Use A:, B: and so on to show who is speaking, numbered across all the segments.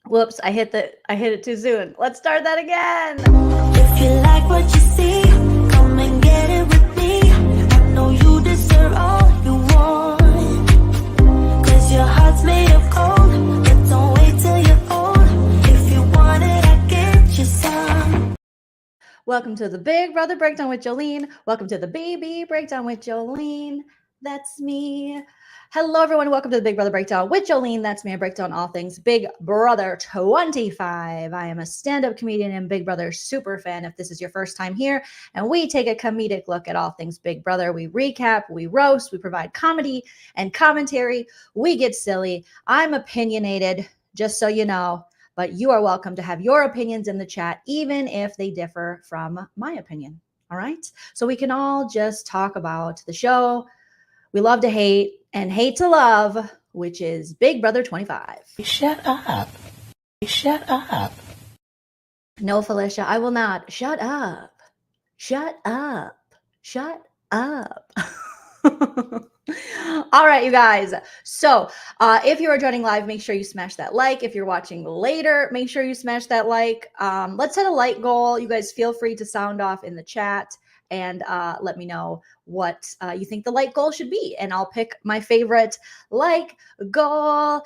A: Whoops, I hit it too soon. Let's start that again.
B: If you like what you see, come and get it with me. I know you deserve all you want, 'cause your heart's made of gold, but don't wait till you're old. If you want it, I get you some.
A: Welcome to the Big Brother Breakdown with Jolene. Welcome to the BB Breakdown with Jolene. That's me. Hello, everyone. Welcome to the Big Brother Breakdown with Jolene. That's me. I break down all things Big Brother 25. I am a stand-up comedian and Big Brother super fan. If this is your first time here, and we take a comedic look at all things Big Brother. We recap, we roast, we provide comedy and commentary. We get silly. I'm opinionated, just so you know. But you are welcome to have your opinions in the chat, even if they differ from my opinion. All right. So we can all just talk about the show we love to hate and hate to love, which is Big Brother 25.
C: Shut up. Shut up.
A: No, Felicia, I will not. Shut up. Shut up. Shut up. All right, you guys. So if you are joining live, make sure you smash that like. If you're watching later, make sure you smash that like. Let's set a like goal. You guys feel free to sound off in the chat and let me know what you think the like goal should be. And I'll pick my favorite like goal.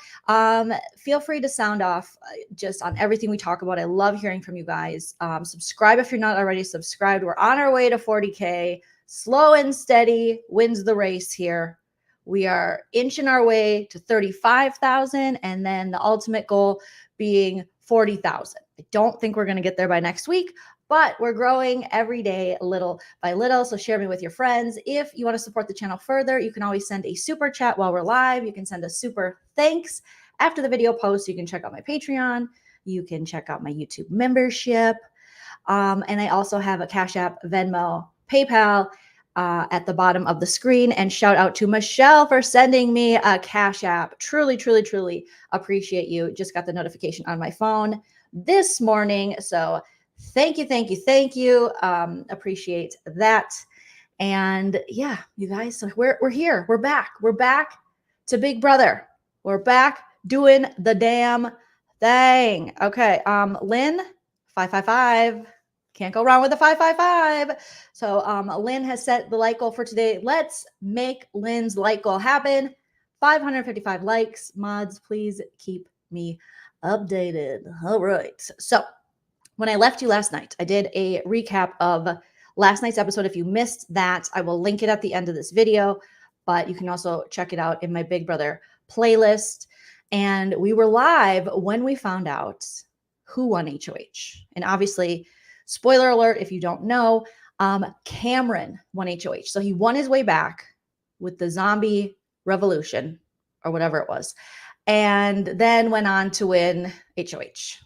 A: Feel free to sound off just on everything we talk about. I love hearing from you guys. Subscribe if you're not already subscribed. We're on our way to 40K. Slow and steady wins the race here. We are inching our way to 35,000 and then the ultimate goal being 40,000. I don't think we're going to get there by next week, but we're growing every day little by little. So share me with your friends. If you want to support the channel further, you can always send a super chat while we're live. You can send a super thanks after the video post. You can check out my Patreon. You can check out my YouTube membership. And I also have a Cash App, Venmo, PayPal at the bottom of the screen. And shout out to Michelle for sending me a Cash App. Truly, truly, truly appreciate you. Just got the notification on my phone this morning. So thank you, thank you, thank you. Appreciate that. And yeah, you guys, so we're here. We're back. We're back to Big Brother. We're back doing the damn thing. Okay. Lynn, 555. Can't go wrong with the 555. So Lynn has set the like goal for today. Let's make Lynn's like goal happen. 555 likes. Mods, please keep me updated. All right. So when I left you last night, I did a recap of last night's episode. If you missed that, I will link it at the end of this video, but you can also check it out in my Big Brother playlist. And we were live when we found out who won HOH. And obviously, spoiler alert, if you don't know, Cameron won HOH. So he won his way back with the zombie revolution or whatever it was, and then went on to win HOH.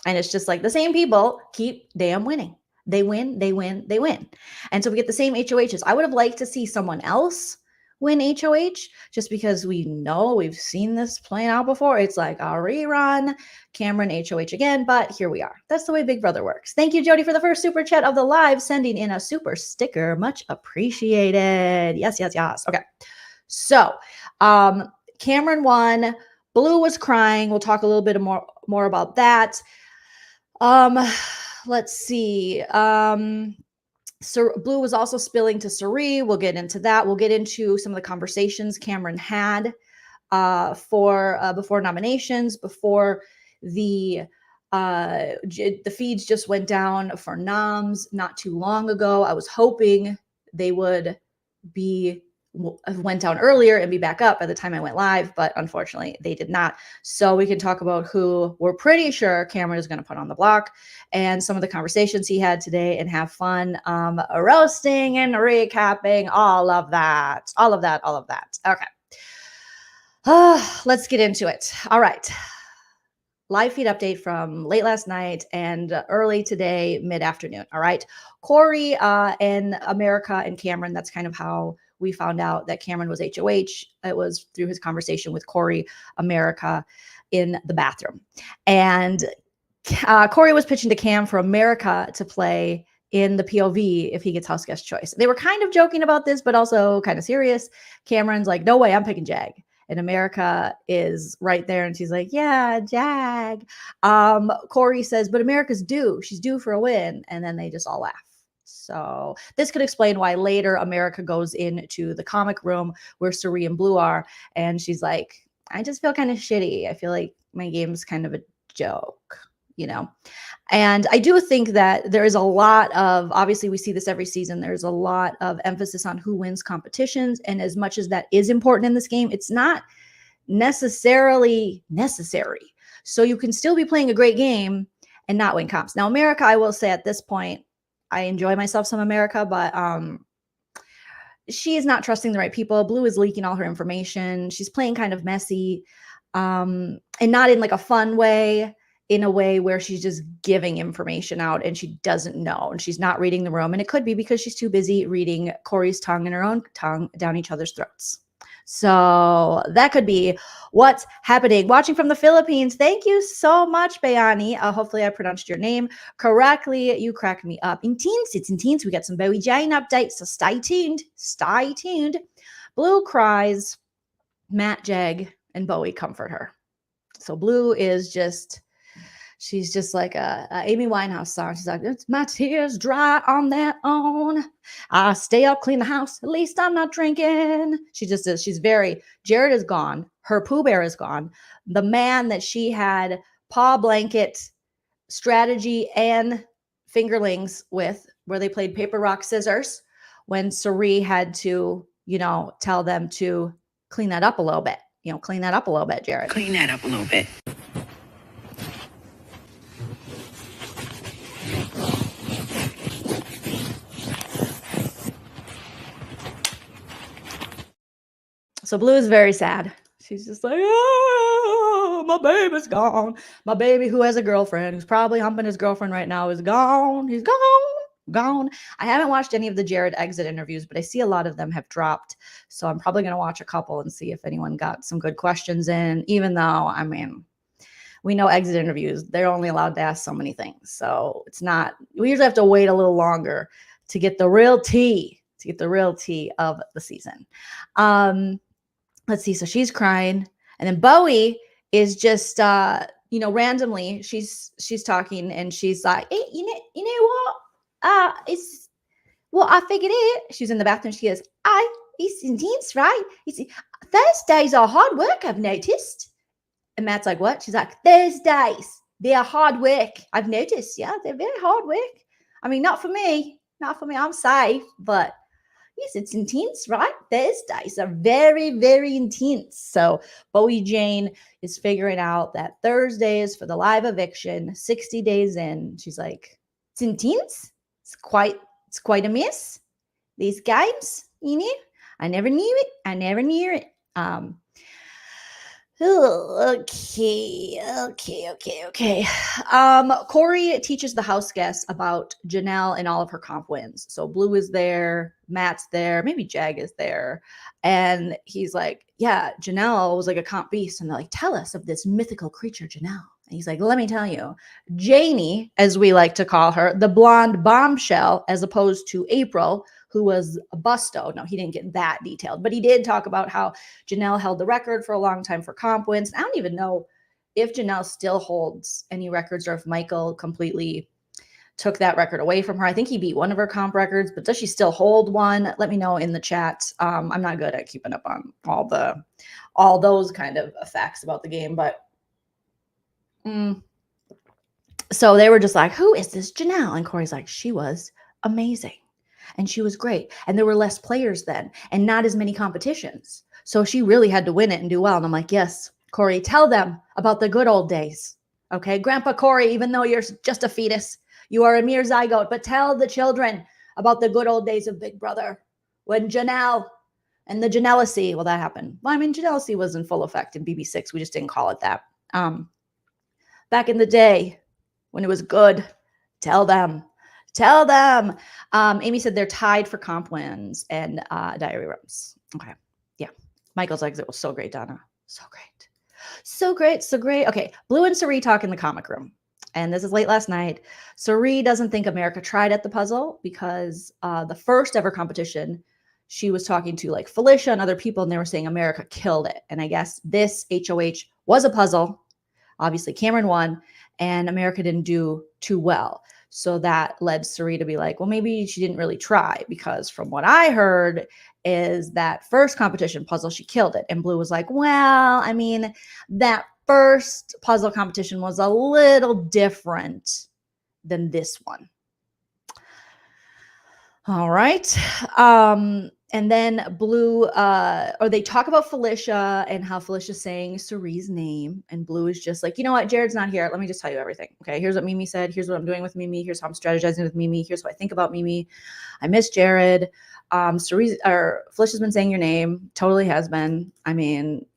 A: And it's just like the same people keep damn winning. They win, they win, they win. And so we get the same HOHs. I would have liked to see someone else win HOH just because we know we've seen this playing out before. It's like a rerun, Cameron HOH again, but here we are. That's the way Big Brother works. Thank you, Jody, for the first super chat of the live, sending in a super sticker. Much appreciated. Yes, yes, yes. Okay. So Cameron won. Blue was crying. We'll talk a little bit more about that. Let's see. So Blue was also spilling to Cirie. We'll get into that. We'll get into some of the conversations Cameron had before nominations, before the feeds just went down for noms not too long ago. I was hoping they would went down earlier and be back up by the time I went live, but unfortunately they did not. So we can talk about who we're pretty sure Cameron is going to put on the block and some of the conversations he had today and have fun roasting and recapping all of that. Okay. Let's get into it. All right. Live feed update from late last night and early today, mid-afternoon. All right. Corey and America and Cameron, that's kind of how we found out that Cameron was HOH. It was through his conversation with Corey, America, in the bathroom. And Corey was pitching to Cam for America to play in the POV if he gets Houseguest choice. They were kind of joking about this, but also kind of serious. Cameron's like, no way, I'm picking Jag. And America is right there. And she's like, yeah, Jag. Corey says, but America's due. She's due for a win. And then they just all laugh. So this could explain why later America goes into the comic room where Cirie and Blue are. And she's like, I just feel kind of shitty. I feel like my game's kind of a joke, you know? And I do think that there is a lot of, obviously we see this every season, there's a lot of emphasis on who wins competitions. And as much as that is important in this game, it's not necessarily necessary. So you can still be playing a great game and not win comps. Now, America, I will say at this point, I enjoy myself some America, but she is not trusting the right people. Blue is leaking all her information. She's playing kind of messy, and not in like a fun way, in a way where she's just giving information out and she doesn't know, and she's not reading the room. And it could be because she's too busy reading Corey's tongue and her own tongue down each other's throats. So that could be what's happening. Watching from the Philippines. Thank you so much, Bayani. Hopefully I pronounced your name correctly. You crack me up. In teens, it's in teens. We got some Bowie Jane updates, so stay tuned. Stay tuned. Blue cries. Matt, Jag, and Bowie comfort her. So Blue is just... she's just like a Amy Winehouse song. She's like, it's my tears dry on that own. I stay up, clean the house. At least I'm not drinking. She just is. She's very, Jared is gone. Her Pooh Bear is gone. The man that she had paw blanket strategy and fingerlings with, where they played paper, rock, scissors, when Cirie had to, you know, tell them to clean that up a little bit. You know, clean that up a little bit, Jared.
C: Clean that up a little bit.
A: So Blue is very sad. She's just like, oh, my baby's gone. My baby, who has a girlfriend, who's probably humping his girlfriend right now, is gone. He's gone. I haven't watched any of the Jared exit interviews, but I see a lot of them have dropped. So I'm probably going to watch a couple and see if anyone got some good questions in, even though, I mean, we know exit interviews, they're only allowed to ask so many things. So it's not, we usually have to wait a little longer to get the real tea, of the season. Let's see. So she's crying, and then Bowie is just, randomly she's talking, and she's like, hey, you know what? I figured it. She's in the bathroom. She goes, it's intense, right? Thursdays are hard work, I've noticed. And Matt's like, what? She's like, Thursdays, they are hard work. I've noticed. Yeah, they're very hard work. I mean, not for me. I'm safe, but yes, it's intense, right? Thursdays are very, very intense. So Bowie Jane is figuring out that Thursday is for the live eviction, 60 days in. She's like, it's intense. It's quite a miss. These games, you know, I never knew it. Okay. Corey teaches the house guests about Janelle and all of her comp wins. So Blue is there, Matt's there, maybe Jag is there. And he's like, yeah, Janelle was like a comp beast. And they're like, tell us of this mythical creature, Janelle. And he's like, let me tell you, Janie, as we like to call her, the blonde bombshell, as opposed to April, who was a busto. No, he didn't get that detailed, but he did talk about how Janelle held the record for a long time for comp wins. I don't even know if Janelle still holds any records or if Michael completely took that record away from her. I think he beat one of her comp records, but does she still hold one? Let me know in the chat. I'm not good at keeping up on all those kind of facts about the game, but so they were just like, who is this Janelle? And Corey's like, she was amazing. And she was great. And there were less players then and not as many competitions. So she really had to win it and do well. And I'm like, yes, Corey, tell them about the good old days. Okay, Grandpa Corey, even though you're just a fetus, you are a mere zygote, but tell the children about the good old days of Big Brother when Janelle and the Janelacy, well, that happened. Well, I mean, Janelacy was in full effect in BB6. We just didn't call it that. Back in the day when it was good, tell them. Amy said they're tied for comp wins and diary rooms. Okay. Yeah. Michael's exit was so great, Donna. So great. Okay. Blue and Cirie talk in the comic room. And this is late last night. Cirie doesn't think America tried at the puzzle because the first ever competition, she was talking to like Felicia and other people, and they were saying America killed it. And I guess this HOH was a puzzle. Obviously, Cameron won, and America didn't do too well. So that led Cirie to be like, well, maybe she didn't really try, because from what I heard is that first competition puzzle, she killed it. And Blue was like, well, I mean, that first puzzle competition was a little different than this one. All right. And then Blue, or they talk about Felicia and how Felicia's saying Cirie's name. And Blue is just like, you know what? Jared's not here. Let me just tell you everything. Okay. Here's what Mimi said. Here's what I'm doing with Mimi. Here's how I'm strategizing with Mimi. Here's what I think about Mimi. I miss Jared. Felicia's been saying your name. Totally has been. I mean,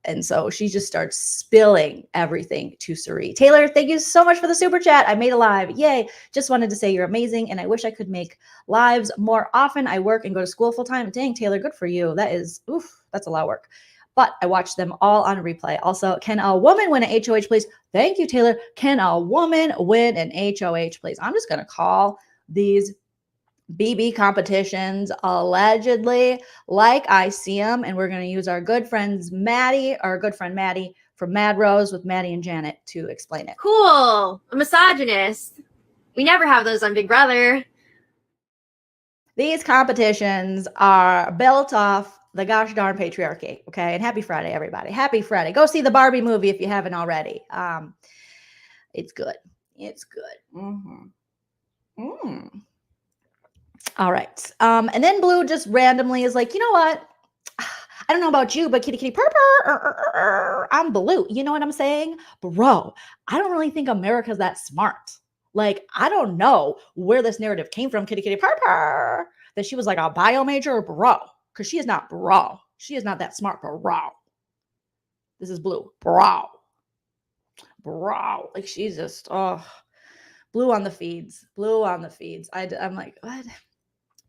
A: and so she just starts spilling everything to Cirie. Taylor, thank you so much for the super chat. I made a live. Yay. Just wanted to say you're amazing. And I wish I could make lives more often. I work and go to school full time. Dang, Taylor, good for you. That is, that's a lot of work. But I watch them all on replay. Also, can a woman win an HOH, please? Thank you, Taylor. Can a woman win an HOH, please? I'm just going to call these BB competitions allegedly like I see them, and we're going to use our good friend Maddie from Mad Rose with Maddie and Janet to explain it.
D: Cool. A misogynist. We never have those on Big Brother.
A: These competitions are built off the gosh darn patriarchy, okay? And happy Friday, everybody. Happy Friday. Go see the Barbie movie if you haven't already. It's good. It's good. All right. And then Blue just randomly is like, you know what? I don't know about you, but kitty kitty purr, I'm Blue. You know what I'm saying? Bro, I don't really think America's that smart. Like, I don't know where this narrative came from, kitty kitty purr, that she was like a bio major, bro. Because she is not bro. She is not that smart, bro. This is Blue. Bro. Like, she's just, Blue on the feeds. Blue on the feeds. I'm like, what?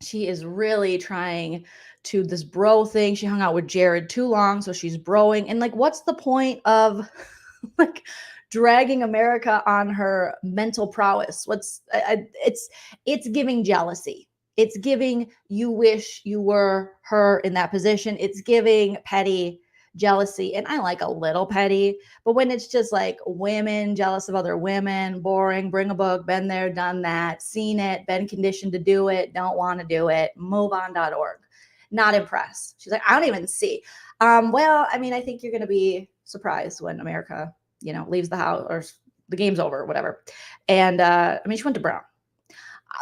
A: She is really trying to this bro thing. She hung out with Jared too long, so she's broing. And like, what's the point of like dragging America on her mental prowess? It's giving jealousy. It's giving you wish you were her in that position. It's giving petty jealousy. And I like a little petty, but when it's just like women jealous of other women, boring, bring a book, been there, done that, seen it, been conditioned to do it, don't want to do it, moveon.org. Not impressed. She's like, I don't even see. Well, I mean, I think you're going to be surprised when America, leaves the house or the game's over or whatever. And I mean, she went to Brown.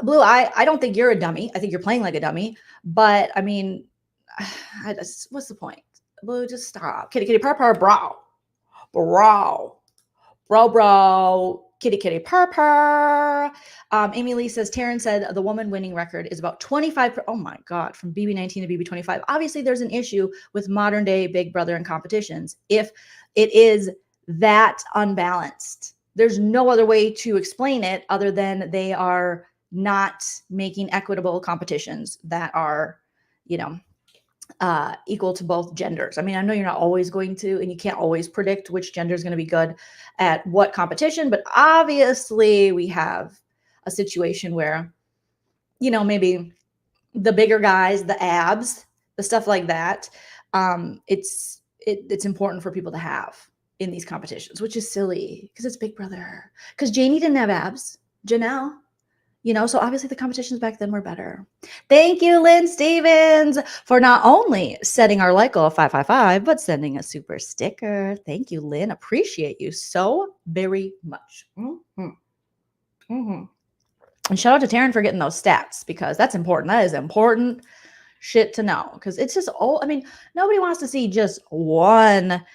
A: Blue, I don't think you're a dummy. I think you're playing like a dummy, but I mean, what's the point? Blue, just stop. Kitty, kitty, purr, purr, bro. Kitty, kitty, purr, purr. Amy Lee says, Taryn said the woman winning record is about 25. Oh my God, from BB19 to BB25. Obviously, there's an issue with modern day Big Brother and competitions. If it is that unbalanced, there's no other way to explain it other than they are not making equitable competitions that are, equal to both genders. I mean, I know you're not always going to, and you can't always predict which gender is going to be good at what competition, but obviously we have a situation where, maybe the bigger guys, the abs, the stuff like that, it's important for people to have in these competitions, which is silly because it's Big Brother. Because Janie didn't have abs, Janelle. So obviously the competitions back then were better. Thank you, Lynn Stevens, for not only setting our like goal of 555, but sending a super sticker. Thank you, Lynn. Appreciate you so very much. And shout out to Taryn for getting those stats, because that's important. That is important shit to know, because it's just, nobody wants to see just one,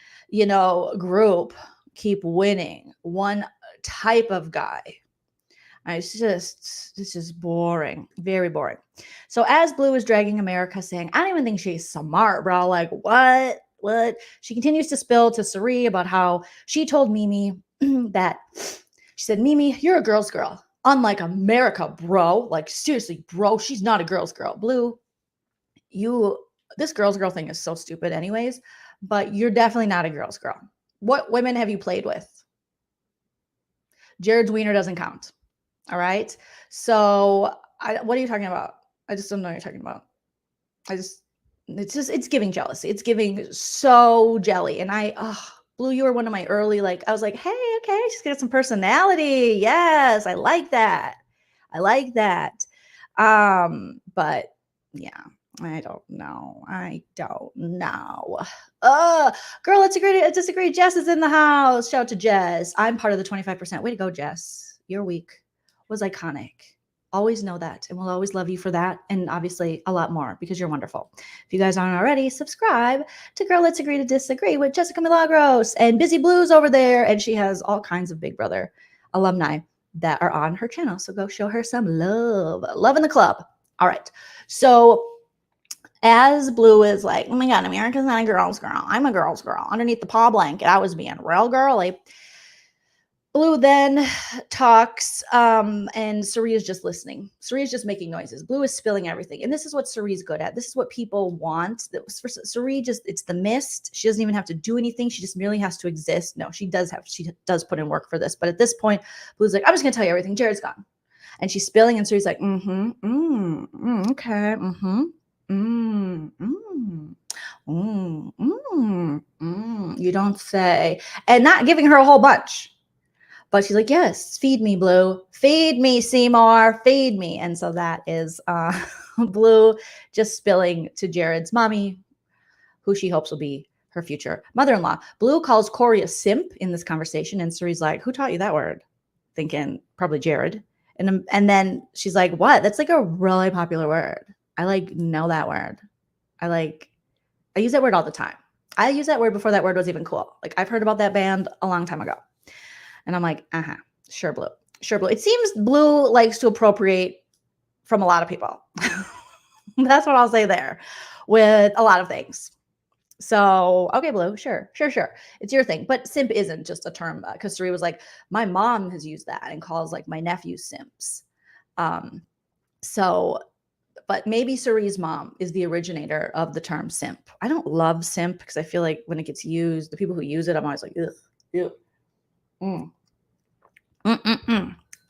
A: group keep winning, one type of guy. It's just boring, very boring. So as Blue is dragging America, saying, I don't even think she's smart, bro. Like, what? She continues to spill to Cirie about how she told Mimi that, she said, Mimi, you're a girl's girl. Unlike America, bro. Like, seriously, bro, she's not a girl's girl. Blue, this girl's girl thing is so stupid anyways, but you're definitely not a girl's girl. What women have you played with? Jared's wiener doesn't count. All right. So what are you talking about? I just don't know what you're talking about. It's giving jealousy. It's giving so jelly. And Blue, you were one of my early, I was like, hey, okay, she's got some personality. Yes, I like that. I like that. But yeah, I don't know. Girl, let's agree to disagree. Jess is in the house. Shout out to Jess. I'm part of the 25%. Way to go, Jess. Your week was iconic. Always know that, and we'll always love you for that, and obviously a lot more because you're wonderful. If you guys aren't already, subscribe to Girl Let's Agree to Disagree with Jessica Milagros and Busy Blues over there, and she has all kinds of Big Brother alumni that are on her channel, so go show her some love in the club. All right, so as Blue is like, oh my God, America's not a girl's girl. I'm a girl's girl. Underneath the paw blanket, I was being real girly. Blue then talks, and Cirie is just listening. Cirie is just making noises. Blue is spilling everything. And this is what Cirie's good at. This is what people want. Cirie it's the mist. She doesn't even have to do anything. She just merely has to exist. No, she does put in work for this. But at this point, Blue's like, I'm just going to tell you everything. Jared's gone. And she's spilling, and Cirie's like, okay, you don't say. And not giving her a whole bunch. But she's like, yes, feed me, Blue. Feed me, Seymour. Feed me. And so that is Blue just spilling to Jared's mommy, who she hopes will be her future mother-in-law. Blue calls Corey a simp in this conversation. And Cirie's like, who taught you that word? Thinking probably Jared. And then she's like, what? That's like a really popular word. I know that word. I use that word all the time. I use that word before that word was even cool. I've heard about that band a long time ago. And I'm like, sure, Blue. Sure, Blue. It seems Blue likes to appropriate from a lot of people. That's what I'll say there with a lot of things. So, okay, Blue, sure. It's your thing. But simp isn't just a term, because Cirie was like, my mom has used that and calls my nephews simps. But maybe Cirie's mom is the originator of the term simp. I don't love simp because I feel like when it gets used, the people who use it, I'm always like, ugh. I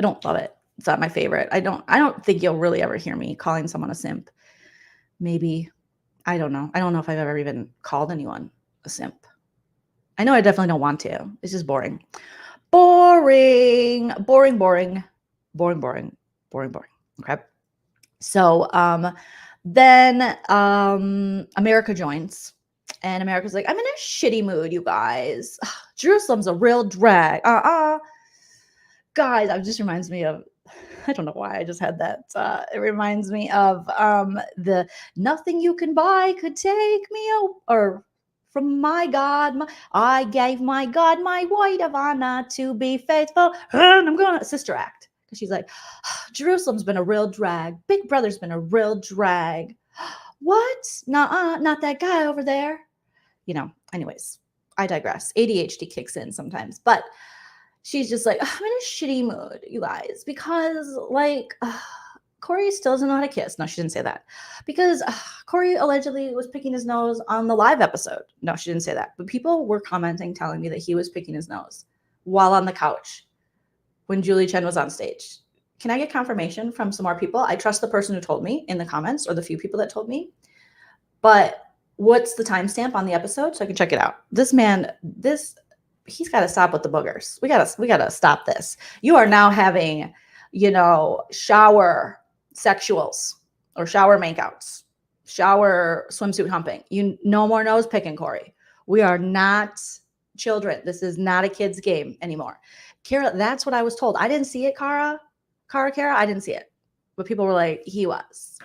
A: don't love it. It's not my favorite. I don't think you'll really ever hear me calling someone a simp. Maybe. I don't know. I don't know if I've ever even called anyone a simp. I know I definitely don't want to. It's just boring. Boring. Okay. So then America joins. And America's like, I'm in a shitty mood, you guys. Jerusalem's a real drag. Guys, it just reminds me of, I don't know why I just had that. It reminds me of the nothing you can buy could take me or from my God. I gave my God my word of honor to be faithful. And I'm going to Sister Act. Because she's like, Jerusalem's been a real drag. Big Brother's been a real drag. What? Nuh-uh, not that guy over there. Anyways, I digress. ADHD kicks in sometimes. But she's just like, I'm in a shitty mood, you guys, because Corey still doesn't know how to kiss. No, she didn't say that. Because Corey allegedly was picking his nose on the live episode. No, she didn't say that. But people were commenting, telling me that he was picking his nose while on the couch when Julie Chen was on stage. Can I get confirmation from some more people? I trust the person who told me in the comments, or the few people that told me. But what's the timestamp on the episode so I can check it out? This man, he's got to stop with the boogers. We gotta stop this. You are now having, shower sexuals or shower makeouts, shower swimsuit humping. No more nose picking, Corey. We are not children. This is not a kid's game anymore. Kara, that's what I was told. I didn't see it, Kara, I didn't see it. But people were like, he was.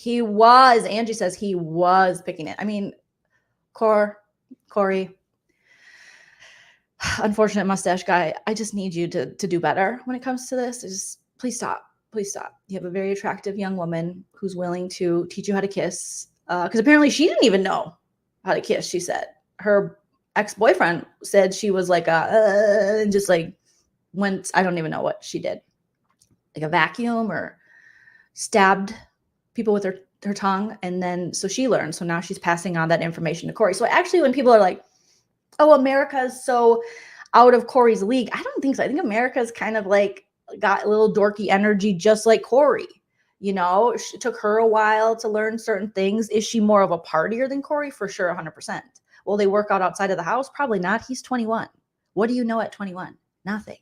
A: Angie says he was picking it. I mean, Corey, unfortunate mustache guy, I just need you to do better when it comes to this. Please stop. You have a very attractive young woman who's willing to teach you how to kiss. Because apparently she didn't even know how to kiss, she said. Her ex-boyfriend said she was like and just went, I don't even know what she did. Like a vacuum or stabbed people with her tongue. And then, so she learned. So now she's passing on that information to Corey. So actually when people are like, oh, America's so out of Corey's league, I don't think so. I think America's kind of got a little dorky energy just like Corey. You know, it took her a while to learn certain things. Is she more of a partier than Corey? For sure, 100%. Will they work out outside of the house? Probably not. He's 21. What do you know at 21? Nothing.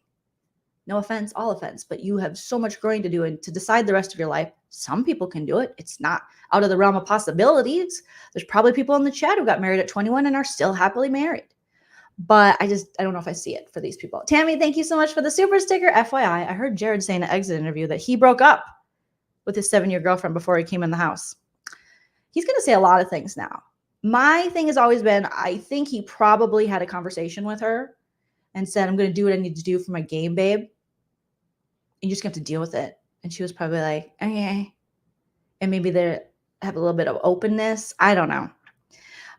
A: No offense, all offense, but you have so much growing to do and to decide the rest of your life. Some people can do it. It's not out of the realm of possibilities. There's probably people in the chat who got married at 21 and are still happily married. But I don't know if I see it for these people. Tammy, thank you so much for the super sticker. FYI, I heard Jared say in an exit interview that he broke up with his 7-year girlfriend before he came in the house. He's going to say a lot of things now. My thing has always been, I think he probably had a conversation with her and said, I'm going to do what I need to do for my game, babe. You just have to deal with it. And she was probably like, okay. And maybe they have a little bit of openness. I don't know.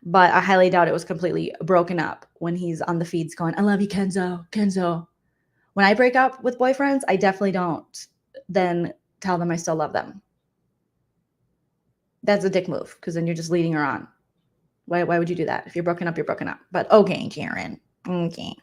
A: But I highly doubt it was completely broken up when he's on the feeds going, I love you, Kenzo, Kenzo. When I break up with boyfriends, I definitely don't then tell them I still love them. That's a dick move because then you're just leading her on. Why would you do that? If you're broken up, you're broken up. But okay, Karen. Okay.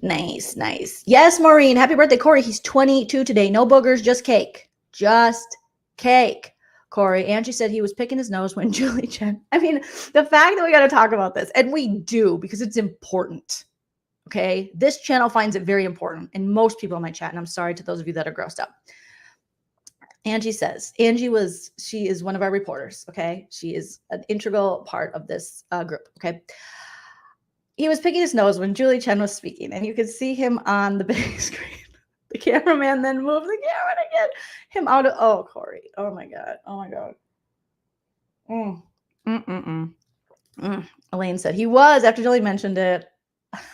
A: Nice, nice. Yes, Maureen. Happy birthday, Corey. He's 22 today. No boogers, just cake. Just cake. Corey, Angie said he was picking his nose when Julie Chen. I mean, the fact that we got to talk about this, and we do because it's important. Okay. This channel finds it very important. And most people in my chat, and I'm sorry to those of you that are grossed up. Angie says, she is one of our reporters. Okay. She is an integral part of this group. Okay. He was picking his nose when Julie Chen was speaking, and you could see him on the big screen. The cameraman then moved the camera to get him out of, oh, Corey. Oh my God. Oh my God. Elaine said he was, after Julie mentioned it,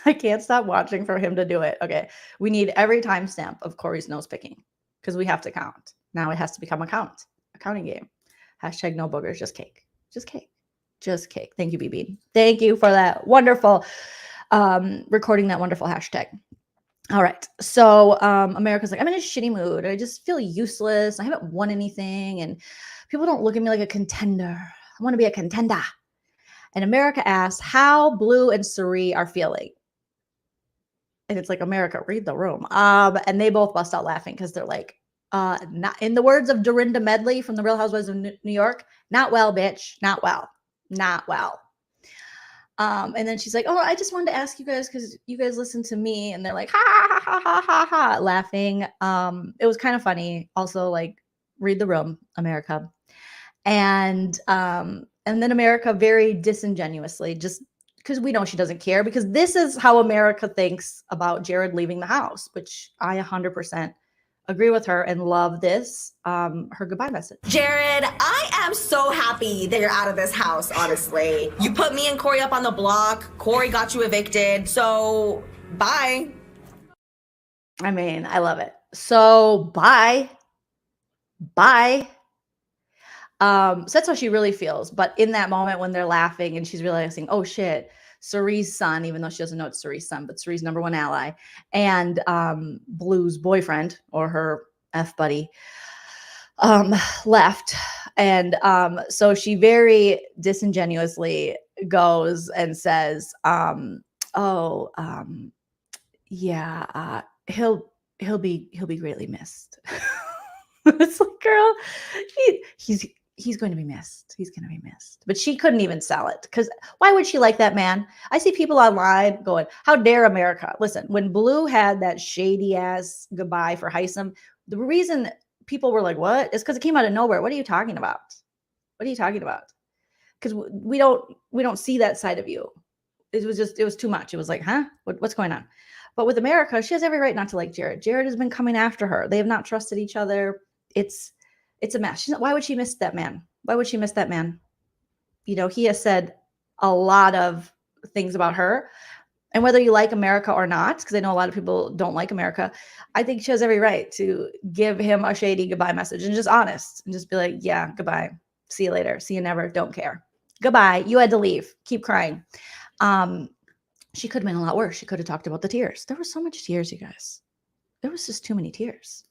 A: I can't stop watching for him to do it. Okay. We need every timestamp of Corey's nose picking because we have to count. Now it has to become a counting game. Hashtag no boogers, just cake. Just cake. Just cake. Thank you, BB. Thank you for that wonderful, recording that wonderful hashtag. All right. So America's like, I'm in a shitty mood. I just feel useless. I haven't won anything. And people don't look at me like a contender. I want to be a contender. And America asks how Blue and Cirie are feeling. And it's like, America, read the room. And they both bust out laughing because they're like, not in the words of Dorinda Medley from the Real Housewives of New York, not well, bitch. Not well. Not well. And then she's like, oh, I just wanted to ask you guys because you guys listen to me. And they're like, ha, ha, ha, ha, ha, ha, laughing. It was kind of funny. Also, like, read the room, America. And then America very disingenuously, just because we know she doesn't care, because this is how America thinks about Jared leaving the house, which I 100% agree with her and love this, her goodbye message.
E: Jared, I am so happy that you're out of this house, honestly. You put me and Corey up on the block. Corey got you evicted. So, bye.
A: I mean, I love it. So, bye. Bye. So that's how she really feels. But in that moment when they're laughing and she's realizing, oh shit, Cirie's son, even though she doesn't know it's Cirie's son, but Cirie's number one ally, and Blue's boyfriend or her F buddy left. And so she very disingenuously goes and says, yeah, he'll be greatly missed. It's like, girl, he's going to be missed. He's going to be missed. But she couldn't even sell it because why would she like that man? I see people online going, how dare America? Listen, when Blue had that shady ass goodbye for Heisem, the reason people were like, what? Is because it came out of nowhere. What are you talking about? What are you talking about? Because we don't see that side of you. It was too much. It was like, huh? What's going on? But with America, she has every right not to like Jared. Jared has been coming after her. They have not trusted each other. It's a mess. Why would she miss that man? Why would she miss that man? You know, he has said a lot of things about her. And whether you like America or not, because I know a lot of people don't like America, I think she has every right to give him a shady goodbye message and just honest and just be like, yeah, goodbye. See you later. See you never. Don't care. Goodbye. You had to leave. Keep crying. She could have been a lot worse. She could have talked about the tears. There were so much tears, you guys. There was just too many tears.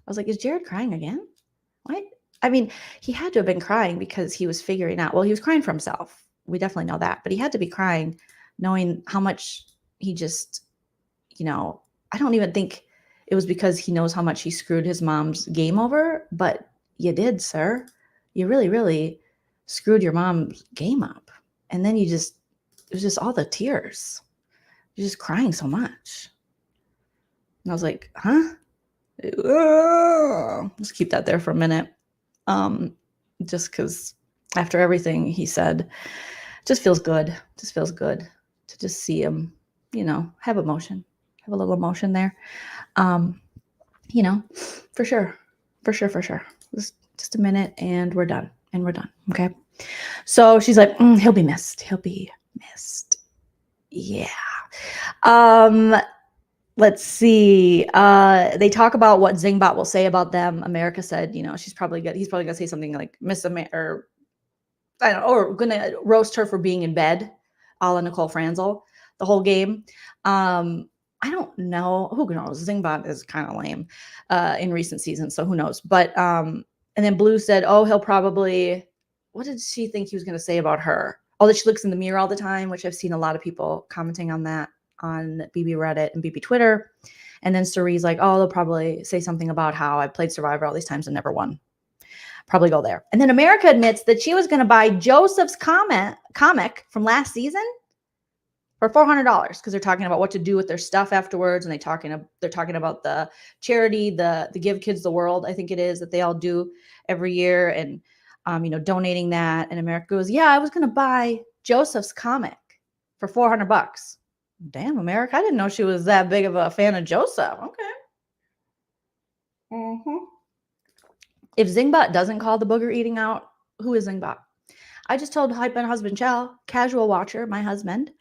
A: I was like, is Jared crying again? What? I mean, he had to have been crying because he was figuring out, well, he was crying for himself. We definitely know that. But he had to be crying knowing how much he just, you know, I don't even think it was because he knows how much he screwed his mom's game over, but you did, sir. You really, really screwed your mom's game up. And then it was just all the tears. You're just crying so much. And I was like, huh? Just keep that there for a minute. Just because after everything he said, just feels good. Just feels good to just see him, have emotion, have a little emotion there. For sure. Just a minute and we're done. Okay. So she's like, he'll be missed. He'll be missed. Yeah. Let's see. They talk about what Zingbot will say about them. America said, he's probably gonna say something like Miss America, or I don't know, or gonna roast her for being in bed, a la Nicole Franzel, the whole game. I don't know. Who knows? Zingbot is kind of lame in recent seasons, so who knows? But and then Blue said, oh, he'll probably. What did she think he was gonna say about her? Oh, that she looks in the mirror all the time, which I've seen a lot of people commenting on that on BB Reddit and BB Twitter. And then Cirie's like, oh, they'll probably say something about how I played Survivor all these times and never won. Probably go there. And then America admits that she was going to buy Joseph's comic from last season for $400 because they're talking about what to do with their stuff afterwards. And they're talking about the charity, the Give Kids the World, I think it is, that they all do every year, and donating that. And America goes, yeah, I was going to buy Joseph's comic for $400. Damn, America, I didn't know she was that big of a fan of Joseph. Okay. If Zingbot doesn't call the booger eating out, who is Zingbot? I just told my husband, Chell, casual watcher, my husband,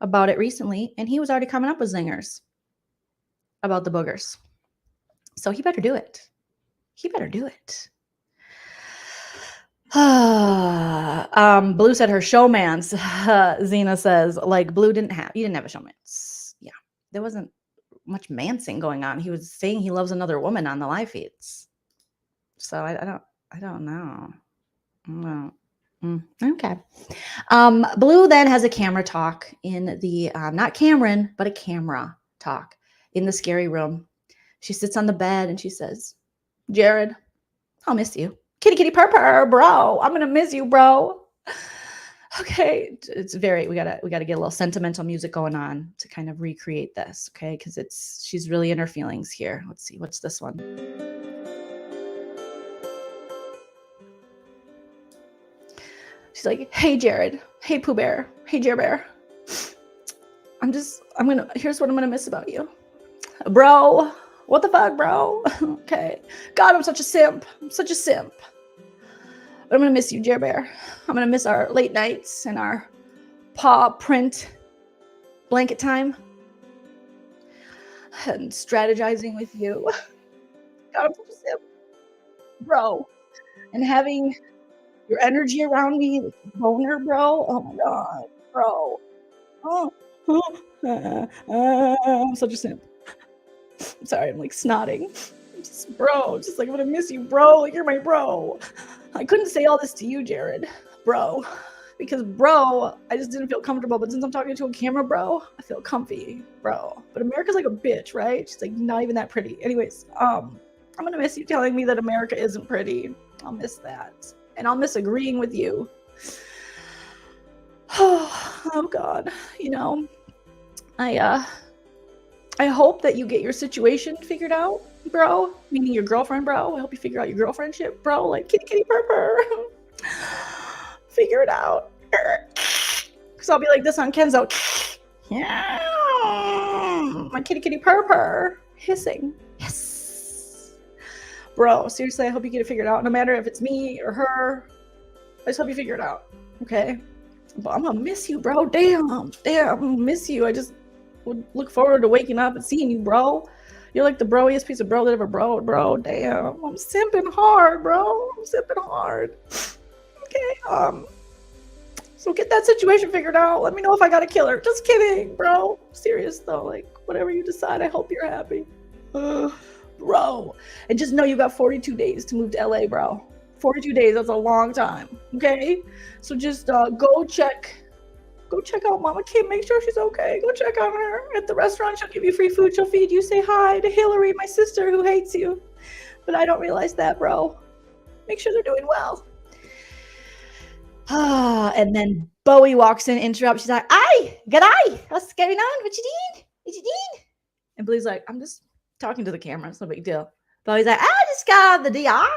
A: about it recently, and he was already coming up with zingers about the boogers. So he better do it. Blue said her showmans. Xena says, like, you didn't have a showmans. Yeah, there wasn't much mansing going on. He was saying he loves another woman on the live feeds. So I don't know. No. Okay. Blue then has a camera talk in the not Cameron, but a camera talk in the scary room. She sits on the bed and she says, Jared, I'll miss you. Kitty purr, bro. I'm gonna miss you, bro. Okay, it's we gotta get a little sentimental music going on to kind of recreate this, okay? Because she's really in her feelings here. Let's see, what's this one? She's like, hey Jared, hey Pooh Bear, hey Jer Bear. Here's what I'm gonna miss about you, bro. What the fuck, bro? Okay, God, I'm such a simp. But I'm going to miss you, Jer Bear. I'm going to miss our late nights and our paw print blanket time. And strategizing with you. God, I'm such a simp. Bro. And having your energy around me, like a boner, bro. Oh my God, bro. I'm such a simp. I'm sorry, I'm like snotting. Bro, just like, I'm going to miss you, bro. Like, you're my bro. I couldn't say all this to you, Jared, bro, because, bro, I just didn't feel comfortable. But since I'm talking to a camera, bro, I feel comfy, bro. But America's like a bitch, right? She's like not even that pretty. Anyways, I'm going to miss you telling me that America isn't pretty. I'll miss that. And I'll miss agreeing with you. Oh God. I hope that you get your situation figured out, bro. Meaning your girlfriend, bro. I hope you figure out your girlfriend shit, bro. Like kitty purr. Figure it out. Because I'll be like this on Kenzo. Yeah. My kitty purr. Hissing. Yes. Bro, seriously, I hope you get it figured out. No matter if it's me or her. I just hope you figure it out. Okay? But I'm gonna miss you, bro. Damn, I'm gonna miss you. I just would look forward to waking up and seeing you, bro. You're like the broiest piece of bro that ever broed, bro. Damn, I'm simping hard, bro. Okay, so get that situation figured out. Let me know if I gotta kill her. Just kidding, bro. Serious though, like whatever you decide, I hope you're happy, bro. And just know you got 42 days to move to LA, bro. 42 days, that's a long time. Okay, so just go check out Mama Kim. Make sure she's okay. Go check on her at the restaurant. She'll give you free food. She'll feed you. Say hi to Hillary, my sister, who hates you. But I don't realize that, bro. Make sure they're doing well. And then Bowie walks in, interrupts. She's like, "Aye, g'day. What's going on? What you doing? What you doing?" And Blue's like, "I'm just talking to the camera. It's no big deal." Bowie's like, "I just got the DR.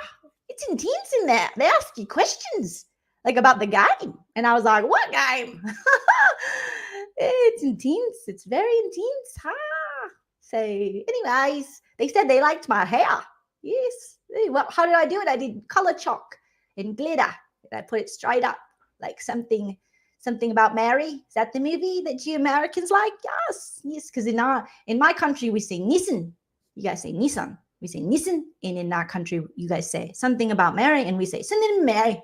A: It's intense in there. They ask you questions like about the game." And I was like, "What game?" "It's intense. It's very intense." Ha. So, anyways, they said they liked my hair. Yes. Well, how did I do it? I did color chalk and glitter. I put it straight up like something about Mary. Is that the movie that you Americans like? Yes, because in my country we say Nissan. You guys say Nissan. We say Nissan, and in our country you guys say something about Mary, and we say something Mary.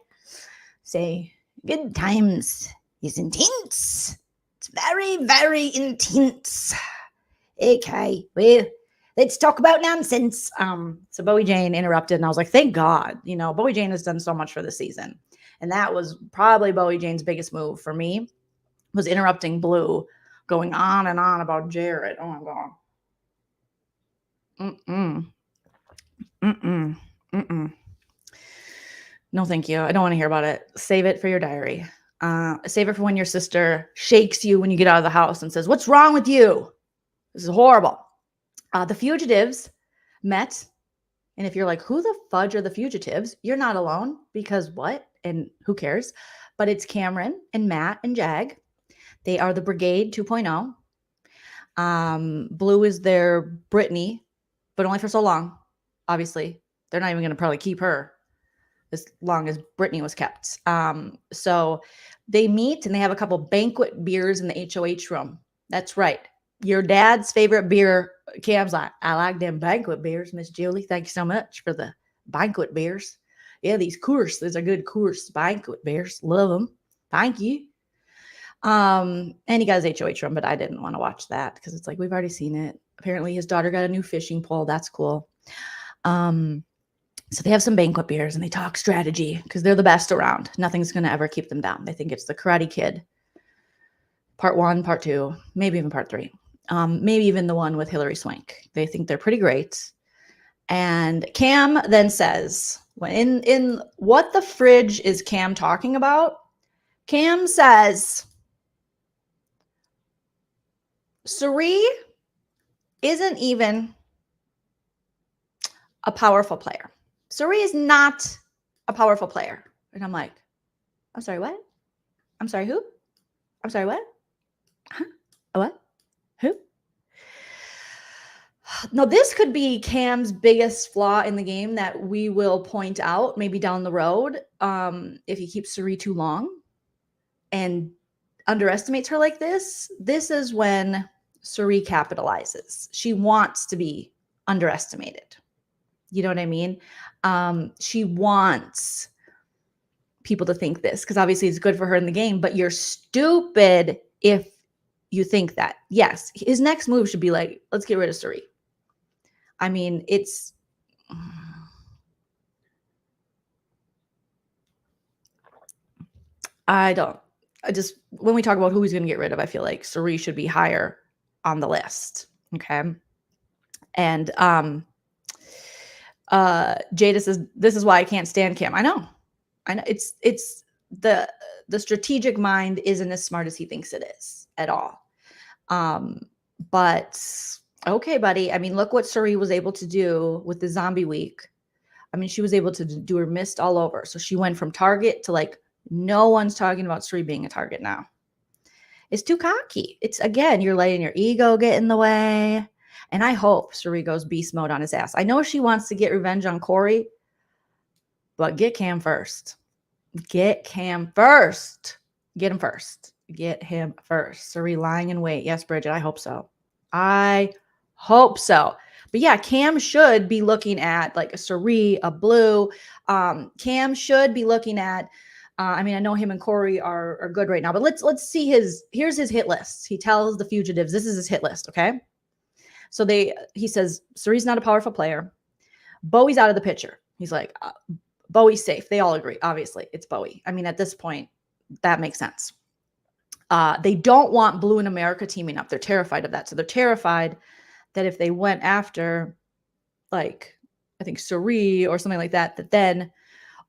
A: Say good times is intense. It's very, very intense. Okay, well, let's talk about nonsense. So Bowie Jane interrupted, and I was like, thank God. Bowie Jane has done so much for the season. And that was probably Bowie Jane's biggest move for me, was interrupting Blue, going on and on about Jared. Oh my God. No, thank you. I don't want to hear about it. Save it for your diary. Save it for when your sister shakes you when you get out of the house and says, "What's wrong with you? This is horrible." The Fugitives met. And if you're like, who the fudge are the Fugitives? You're not alone, because what? And who cares? But it's Cameron and Matt and Jag. They are the Brigade 2.0. Blue is their Brittany, but only for so long. Obviously, they're not even going to probably keep her as long as Brittany was kept. So they meet and they have a couple banquet beers in the HOH room. That's right. Your dad's favorite beer. Cam's like, "I like them banquet beers, Miss Julie. Thank you so much for the banquet beers. Yeah, these are good Coors banquet beers. Love them. Thank you." And he got his HOH room, but I didn't want to watch that because it's like, we've already seen it. Apparently his daughter got a new fishing pole. That's cool. So they have some banquet beers and they talk strategy because they're the best around. Nothing's going to ever keep them down. They think it's the Karate Kid. Part 1, part 2, maybe even part 3. Maybe even the one with Hilary Swank. They think they're pretty great. And Cam then says, in what the fridge is Cam talking about? Cam says, Cirie isn't even a powerful player. Cirie is not a powerful player. And I'm like, I'm sorry, what? I'm sorry, who? I'm sorry, what? Huh? What? Who? No, this could be Cam's biggest flaw in the game that we will point out maybe down the road if he keeps Cirie too long and underestimates her like this. This is when Cirie capitalizes. She wants to be underestimated. You know what I mean? She wants people to think this because obviously it's good for her in the game, but you're stupid if you think that. Yes, his next move should be like, let's get rid of Cirie. I mean, it's when we talk about who he's going to get rid of, I feel like Cirie should be higher on the list. Okay. And Jada says, this is why I can't stand Cam. I know. It's the strategic mind isn't as smart as he thinks it is at all. But okay, buddy. I mean, look what Cirie was able to do with the zombie week. I mean, she was able to do her mist all over. So she went from target to like, no one's talking about Cirie being a target now. It's too cocky. It's, again, you're letting your ego get in the way. And I hope Cirie goes beast mode on his ass. I know she wants to get revenge on Corey, but get Cam first. Get Cam first. Get him first. Get him first. Cirie lying in wait. Yes, Bridget, I hope so. I hope so. But yeah, Cam should be looking at like a Cirie, a Blue. Cam should be looking at, I mean, I know him and Corey are good right now, but let's see here's his hit list. He tells the Fugitives, this is his hit list, okay? So he says, Cirie's not a powerful player. Bowie's out of the picture. He's like, Bowie's safe. They all agree. Obviously, it's Bowie. I mean, at this point, that makes sense. They don't want Blue and America teaming up. They're terrified of that. So they're terrified that if they went after, like, I think Cirie or something like that, that then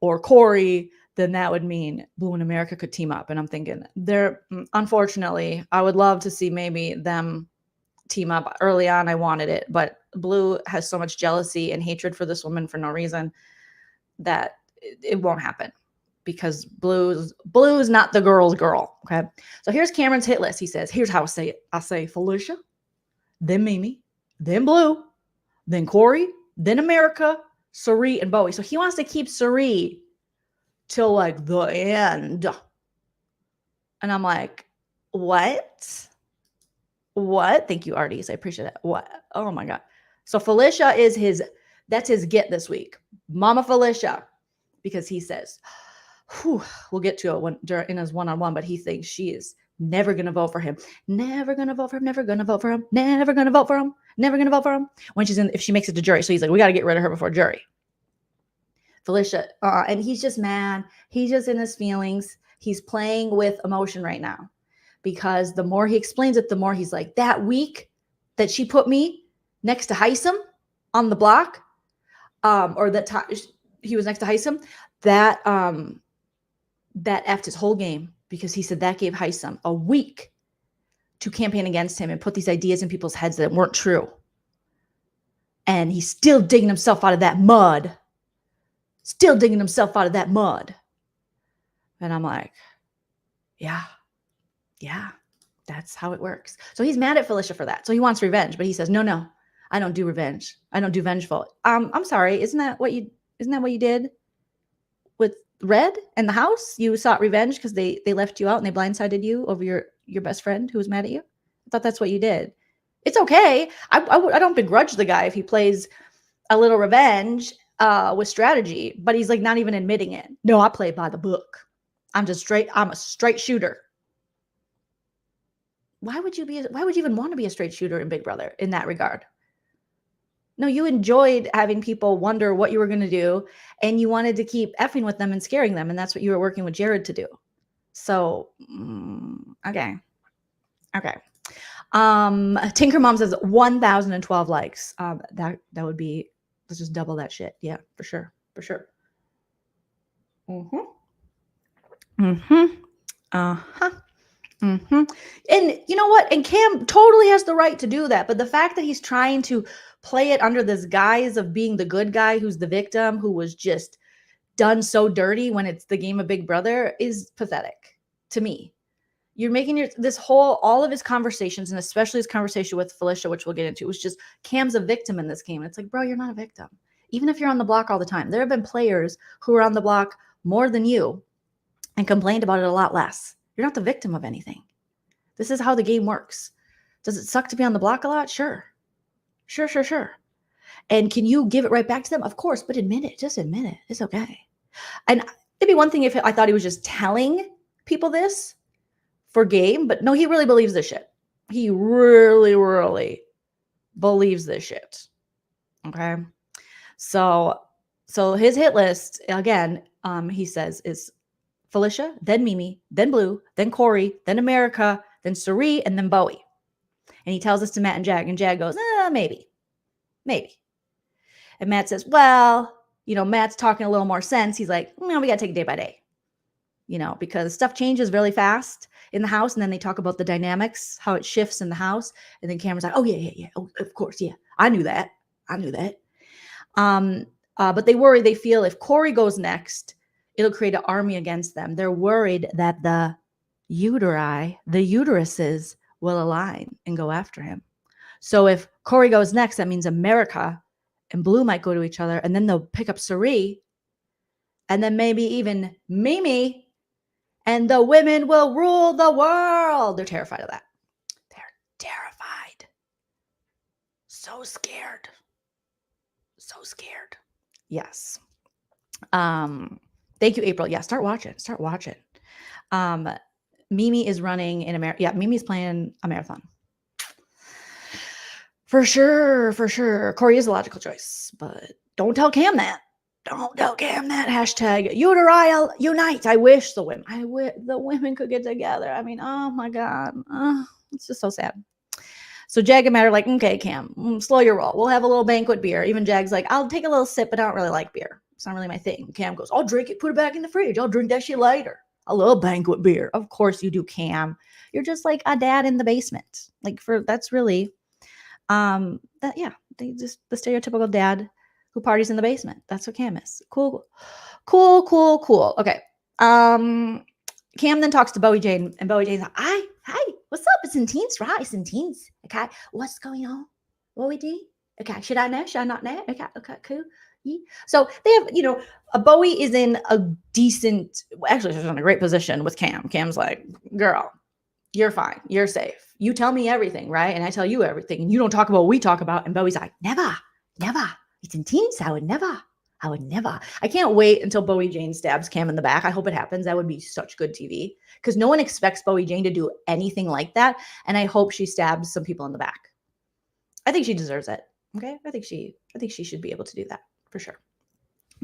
A: or Corey, then that would mean Blue and America could team up. And I'm thinking unfortunately, I would love to see maybe them team up early on. I wanted it, but Blue has so much jealousy and hatred for this woman for no reason that it won't happen, because Blue's not the girl's girl. Okay. So here's Cameron's hit list. He says, here's how I say it. I say Felicia, then Mimi, then Blue, then Corey, then America, Cirie, and Bowie. So he wants to keep Cirie till like the end. And I'm like, what? Thank you, Arties. I appreciate that. What? Oh my God. So Felicia is that's his get this week. Mama Felicia. Because he says, we'll get to it in his one-on-one, but he thinks she is never going to vote for him. Never going to vote for him. Never going to vote for him. Never going to vote for him. Never going to vote for him. If she makes it to jury. So he's like, we got to get rid of her before jury. Felicia. And he's just mad. He's just in his feelings. He's playing with emotion right now, because the more he explains it, the more he's like, that week that she put me next to Heisem on the block, or that time he was next to Heisem, that effed his whole game, because he said that gave Heisem a week to campaign against him and put these ideas in people's heads that weren't true. And he's still digging himself out of that mud. And I'm like, yeah, that's how it works. So he's mad at Felicia for that. So he wants revenge, but he says, no, I don't do revenge. I don't do vengeful. I'm sorry. Isn't that what you did with Red and the house? You sought revenge because they left you out and they blindsided you over your best friend who was mad at you. I thought that's what you did. It's okay. I don't begrudge the guy if he plays a little revenge with strategy, but he's like not even admitting it. No, I play by the book. I'm a straight shooter. Why would you even want to be a straight shooter in Big Brother in that regard? No, you enjoyed having people wonder what you were going to do, and you wanted to keep effing with them and scaring them, and that's what you were working with Jared to do. So, okay. Tinker Mom says 1,012 likes. That would be, let's just double that shit. Yeah, for sure. And you know what? And Cam totally has the right to do that. But the fact that he's trying to play it under this guise of being the good guy who's the victim, who was just done so dirty when it's the game of Big Brother, is pathetic to me. You're making all of his conversations, and especially his conversation with Felicia, which we'll get into, was just Cam's a victim in this game. And it's like, bro, you're not a victim. Even if you're on the block all the time. There have been players who are on the block more than you and complained about it a lot less. You're not the victim of anything. This is how the game works. Does it suck to be on the block a lot? Sure. And can you give it right back to them? Of course, but admit it. Just admit it. It's okay. And it'd be one thing if I thought he was just telling people this for game, but no, he really believes this shit. He really, really believes this shit. Okay. So his hit list, again, he says is Felicia, then Mimi, then Blue, then Corey, then America, then Cirie, and then Bowie. And he tells this to Matt and Jag goes, maybe. And Matt says, well, Matt's talking a little more sense. He's like, we got to take it day by day, because stuff changes really fast in the house. And then they talk about the dynamics, how it shifts in the house. And then Cameron's like, oh, yeah. Oh, of course. Yeah. I knew that. But they worry, they feel if Corey goes next, it'll create an army against them. They're worried that the uteruses will align and go after him. So if Corey goes next, that means America and Blue might go to each other, and then they'll pick up Cirie, and then maybe even Mimi, and the women will rule the world. They're terrified of that. They're terrified. So scared. Yes. Thank you, April. Yeah, start watching. Mimi is running in America. Yeah, Mimi's playing a marathon. For sure. Corey is a logical choice, but don't tell Cam that. Hashtag Uteri unite. I wish the women could get together. I mean, oh my God. It's just so sad. So Jag and Matt are like, okay, Cam, slow your roll. We'll have a little banquet beer. Even Jag's like, I'll take a little sip, but I don't really like beer. It's not really my thing. Cam goes, I'll drink it, put it back in the fridge. I'll drink that shit later. I love banquet beer. Of course you do, Cam. You're just like a dad in the basement. That's really the stereotypical dad who parties in the basement. That's what Cam is. Cool. Okay. Cam then talks to Bowie Jane, and Bowie Jane's like, hi, what's up? It's in teens, right? It's in teens. Okay. What's going on? What we do? Okay. Should I know? Should I not know? Okay, cool. Yeah. So they have, Bowie is in a decent, actually, she's in a great position with Cam. Cam's like, girl, you're fine. You're safe. You tell me everything, right? And I tell you everything. And you don't talk about what we talk about. And Bowie's like, never. It's in teens. I would never. I can't wait until Bowie Jane stabs Cam in the back. I hope it happens. That would be such good TV because no one expects Bowie Jane to do anything like that. And I hope she stabs some people in the back. I think she deserves it. Okay. I think she should be able to do that for sure.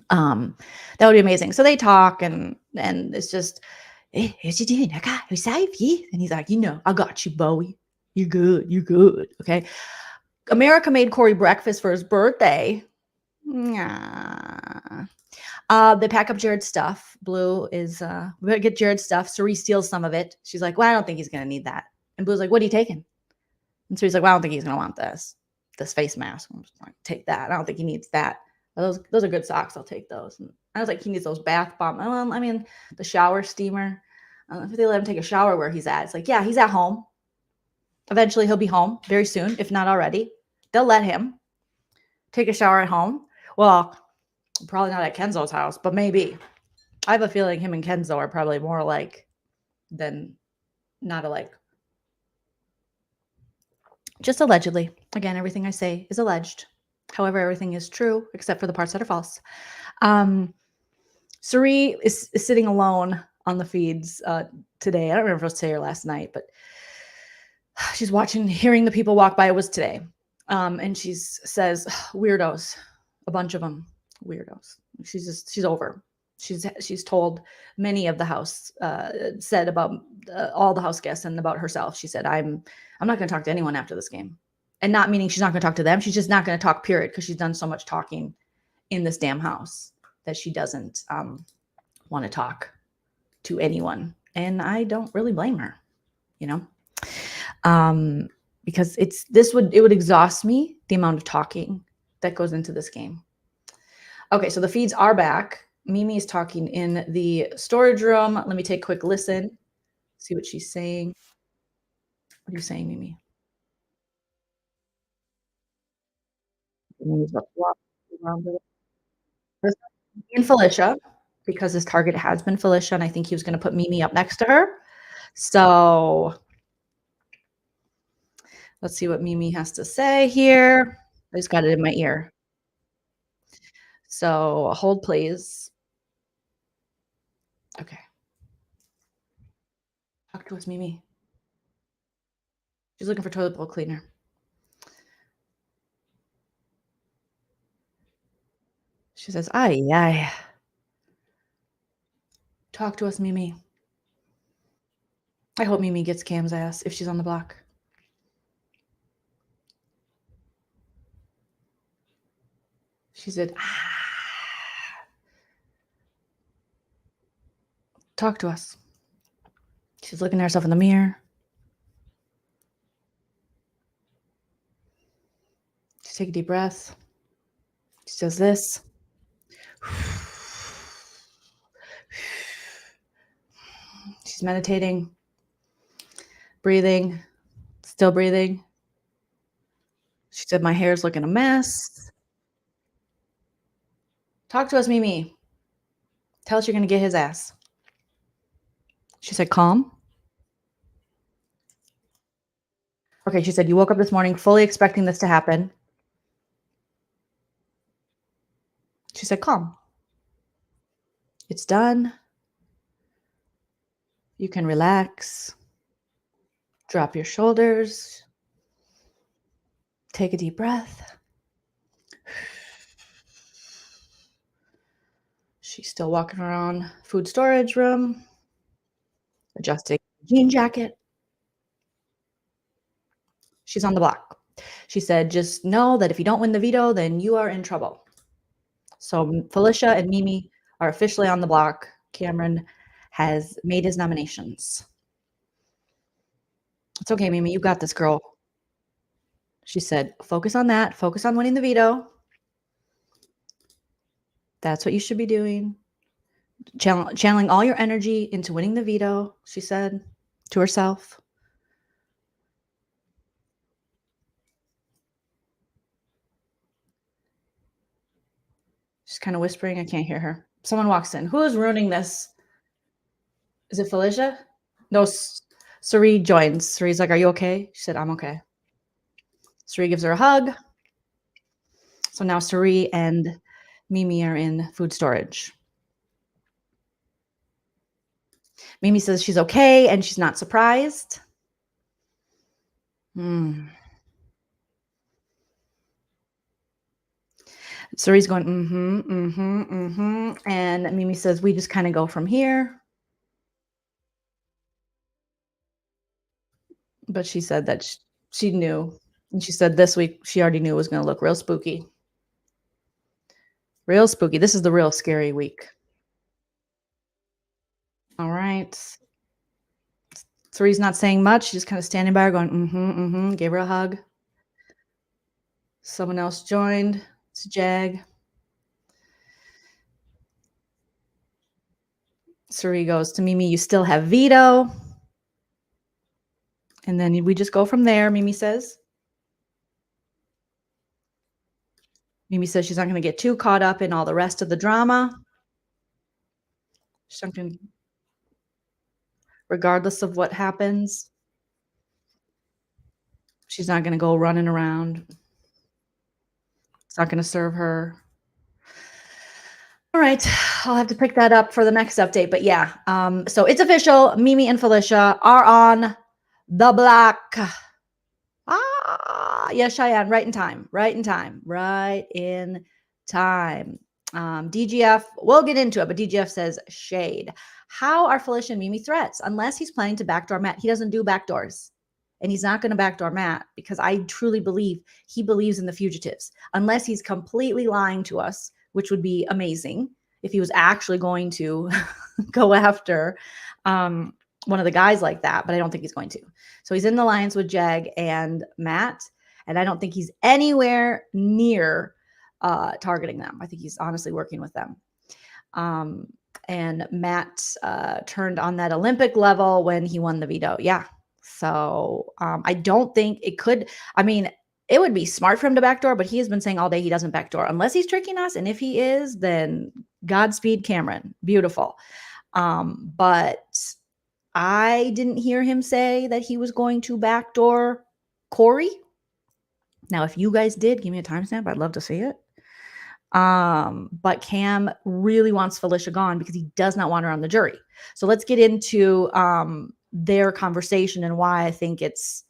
A: That would be amazing. So they talk and it's just, hey, how's you doing? Okay. You safe? Yeah. And he's like, I got you, Bowie. You're good. Okay. America made Corey breakfast for his birthday. They pack up Jared's stuff. Blue is we better get Jared's stuff. Cirie steals some of it. She's like, well, I don't think he's gonna need that. And Blue's like, what are you taking? And Cirie's like, well, I don't think he's gonna want this face mask. I'm just like, take that. I don't think he needs that. Those are good socks. I'll take those. And I was like, he needs those bath bombs. I mean, the shower steamer. If they let him take a shower where he's at, it's like, yeah, he's at home. Eventually he'll be home very soon, if not already. They'll let him take a shower at home. Well, probably not at Kenzo's house, but maybe. I have a feeling him and Kenzo are probably more alike than not alike. Just allegedly. Again, everything I say is alleged. However, everything is true except for the parts that are false. Cirie is sitting alone on the feeds today. I don't remember if it was today or last night, but she's hearing the people walk by. It was today. And she says, weirdos, a bunch of them, weirdos. She's over. She's told many of the house, said about all the house guests and about herself. She said, I'm not going to talk to anyone after this game. And not meaning she's not going to talk to them. She's just not going to talk, period, because she's done so much talking in this damn house that she doesn't want to talk to anyone. And I don't really blame her, because it would exhaust me, the amount of talking that goes into this game. Okay, so the feeds are back. Mimi is talking in the storage room. Let me take a quick listen, see what she's saying. What are you saying, Mimi? In Felicia, because his target has been Felicia, and I think he was going to put Mimi up next to her. So let's see what Mimi has to say here. I just got it in my ear. So hold, please. Okay. Talk to us, Mimi. She's looking for toilet bowl cleaner. She says, ay. Talk to us, Mimi. I hope Mimi gets Cam's ass if she's on the block. She said, talk to us. She's looking at herself in the mirror. She takes a deep breath. She does this. She's meditating, breathing, still breathing. She said, my hair's looking a mess. Talk to us, Mimi. Tell us you're going to get his ass. She said, calm. Okay, she said, you woke up this morning fully expecting this to happen. She said, calm. It's done. You can relax. Drop your shoulders. Take a deep breath. She's still walking around food storage room, adjusting jean jacket. She's on the block. She said, just know that if you don't win the veto, then you are in trouble. So Felicia and Mimi are officially on the block. Cameron has made his nominations. It's okay, Mimi. You got this, girl. She said, focus on that. Focus on winning the veto. That's what you should be doing. Channeling all your energy into winning the veto, she said to herself. She's kind of whispering. I can't hear her. Someone walks in. Who is ruining this? Is it Felicia? No, Cirie joins. Cirie's like, are you okay? She said, I'm okay. Cirie gives her a hug. So now Cirie and Mimi are in food storage. Mimi says she's okay and she's not surprised. Cirie's going, and Mimi says, we just kind of go from here. But she said that she knew. And she said this week she already knew it was going to look real spooky. Real spooky. This is the real scary week. All right. Cirie's not saying much. She's just kind of standing by her going, gave her a hug. Someone else joined. It's Jag. Cirie goes to Mimi, you still have veto. And then we just go from there, Mimi says. Mimi says she's not going to get too caught up in all the rest of the drama. Something, regardless of what happens, she's not going to go running around. It's not going to serve her. All right, I'll have to pick that up for the next update. But yeah, so it's official. Mimi and Felicia are on the block. Yes, Cheyenne, right in time. DGF, we'll get into it, but DGF says shade. How are Felicia and Mimi threats? Unless he's planning to backdoor Matt. He doesn't do backdoors. And he's not going to backdoor Matt because I truly believe he believes in the fugitives. Unless he's completely lying to us, which would be amazing if he was actually going to go after one of the guys like that, but I don't think he's going to. So he's in the alliance with Jag and Matt, and I don't think he's anywhere near targeting them. I think he's honestly working with them. And Matt turned on that Olympic level when he won the veto. Yeah. So I don't think it could. I mean, it would be smart for him to backdoor, but he has been saying all day he doesn't backdoor unless he's tricking us. And if he is, then Godspeed, Cameron. Beautiful. But I didn't hear him say that he was going to backdoor Corey. Now, if you guys did, give me a timestamp. I'd love to see it. But Cam really wants Felicia gone because he does not want her on the jury. So let's get into their conversation and why I think it's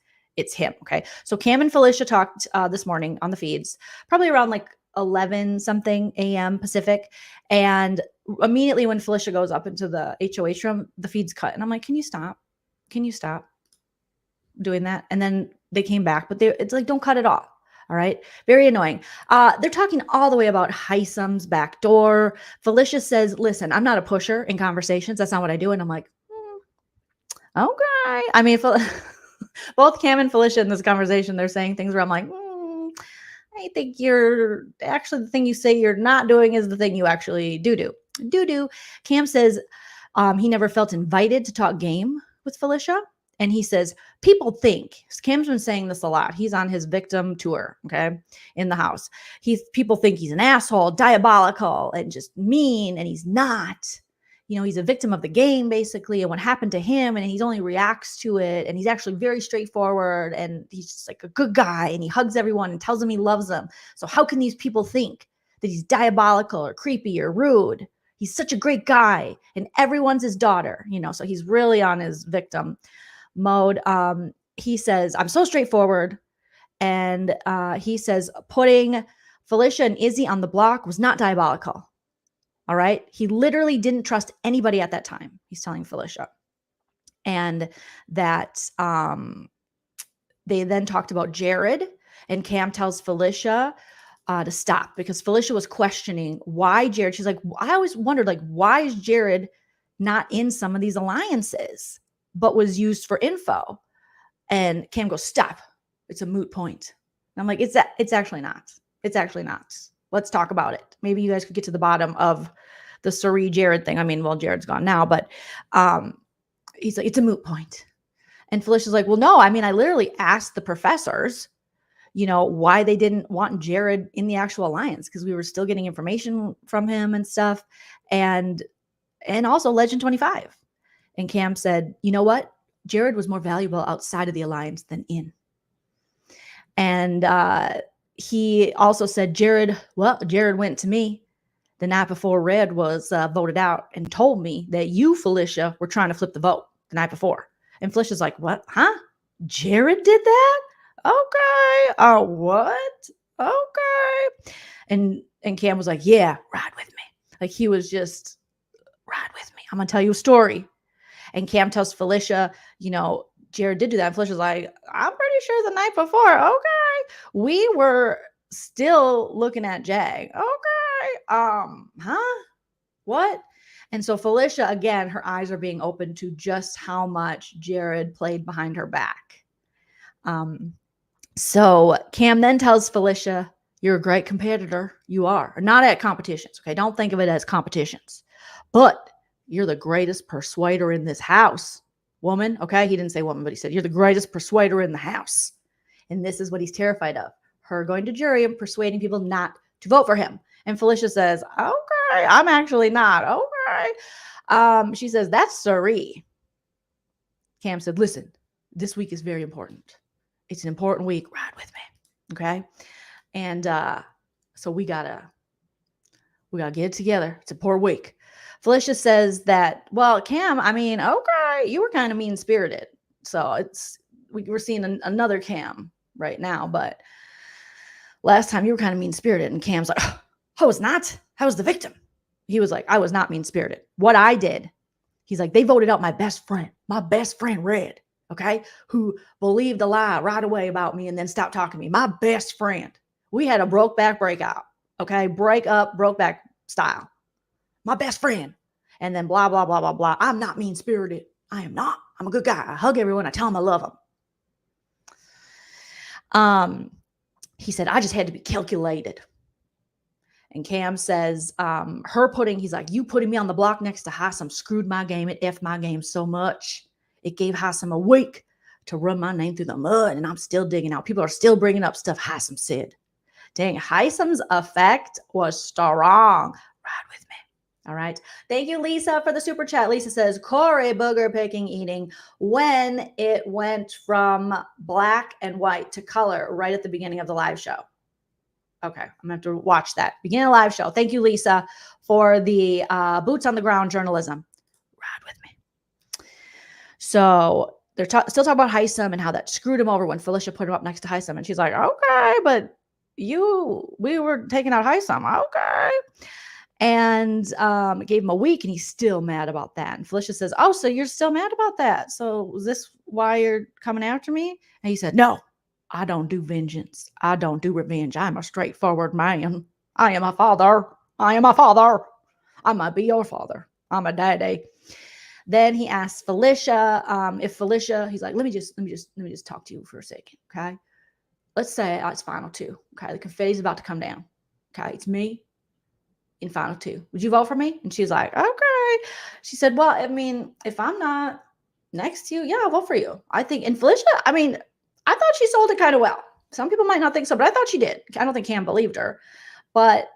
A: him. Okay. So Cam and Felicia talked this morning on the feeds, probably around like 11 something a.m. Pacific. And immediately when Felicia goes up into the HOH room, the feed's cut. And I'm like, can you stop? Can you stop doing that? And then they came back, but it's like, don't cut it off. All right. Very annoying. They're talking all the way about Heisem's back door. Felicia says, listen, I'm not a pusher in conversations. That's not what I do. And I'm like, okay. I mean, both Cam and Felicia in this conversation, they're saying things where I'm like, I think you're actually, the thing you say you're not doing is the thing you actually do. Cam says he never felt invited to talk game with Felicia. And he says, people think, Cam's been saying this a lot. He's on his victim tour, okay, in the house. People think he's an asshole, diabolical, and just mean, and he's not. You know, he's a victim of the game, basically, and what happened to him, and he only reacts to it, and he's actually very straightforward, and he's just like a good guy, and he hugs everyone and tells them he loves them. So how can these people think that he's diabolical or creepy or rude? He's such a great guy, and everyone's his daughter, you know, so he's really on his victim mode. He says, I'm so straightforward. And he says, putting Felicia and Izzy on the block was not diabolical. All right. He literally didn't trust anybody at that time. He's telling Felicia. And that they then talked about Jared, and Cam tells Felicia to stop, because Felicia was questioning why Jared. She's like, I always wondered, like, why is Jared not in some of these alliances, but was used for info? And Cam goes, stop. It's a moot point. And I'm like, it's actually not. It's actually not. Let's talk about it. Maybe you guys could get to the bottom of the Cirie Jared thing. I mean, well, Jared's gone now, but he's like, it's a moot point. And Felicia's like, well, no, I mean, I literally asked the professors, why they didn't want Jared in the actual alliance, because we were still getting information from him and stuff. And also Legend 25. And Cam said, you know what? Jared was more valuable outside of the alliance than in. And he also said, Jared went to me the night before Red was voted out and told me that you, Felicia, were trying to flip the vote the night before. And Felicia's like, what? Huh? Jared did that? Okay. Oh, what? Okay. And Cam was like, yeah, ride with me. Like, he was just, ride with me. I'm going to tell you a story. And Cam tells Felicia, Jared did do that. And Felicia's like, I'm pretty sure the night before. Okay. We were still looking at Jag. Okay. Huh? What? And so Felicia, again, her eyes are being opened to just how much Jared played behind her back. So Cam then tells Felicia, you're a great competitor. You are. Not at competitions. Okay. Don't think of it as competitions, but you're the greatest persuader in this house, woman. Okay. He didn't say woman, but he said, you're the greatest persuader in the house. And this is what he's terrified of. Her going to jury and persuading people not to vote for him. And Felicia says, okay, I'm actually not. Okay. She says, that's Cirie. Cam said, listen, this week is very important. It's an important week. Ride with me. Okay. And so we gotta get it together. It's a poor week. Felicia says that, well, Cam, I mean, okay, you were kind of mean-spirited. So we're seeing another Cam right now, but last time you were kind of mean-spirited. And Cam's like, oh, I was not. I was the victim. He was like, I was not mean-spirited. What I did, he's like, they voted out my best friend Red, okay, who believed a lie right away about me and then stopped talking to me. My best friend. We had a broke back breakout, okay, break up, broke back style. My best friend. And then blah, blah, blah, blah, blah. I'm not mean-spirited. I am not. I'm a good guy. I hug everyone. I tell them I love them. He said, I just had to be calculated. And Cam says, he's like, you putting me on the block next to Hassam screwed my game. It effed my game so much. It gave Hassam a week to run my name through the mud, and I'm still digging out. People are still bringing up stuff Hassam said. Dang, Hassam's effect was strong. Ride with me. All right. Thank you, Lisa, for the super chat. Lisa says, Corey booger picking eating when it went from black and white to color right at the beginning of the live show. Okay. I'm going to have to watch that. Beginning of live show. Thank you, Lisa, for the boots on the ground journalism. Ride with me. So they're still talking about Hassam and how that screwed him over when Felicia put him up next to Hassam. And she's like, okay, but we were taking out Hassam. Okay. And gave him a week, and he's still mad about that. And Felicia says, oh, so you're still mad about that? So is this why you're coming after me? And he said, no, I don't do vengeance. I don't do revenge. I'm a straightforward man. I am a father. I am a father. I might be your father. I'm a daddy. Then he asks Felicia, if Felicia, he's like, let me just talk to you for a second. Okay. Let's say it's final two. Okay. The confetti's about to come down. Okay. It's me in final two. Would you vote for me? And she's like, okay. She said, well, I mean, if I'm not next to you, yeah, I'll vote for you. I think, and Felicia, I mean, I thought she sold it kind of well. Some people might not think so, but I thought she did. I don't think Cam believed her. But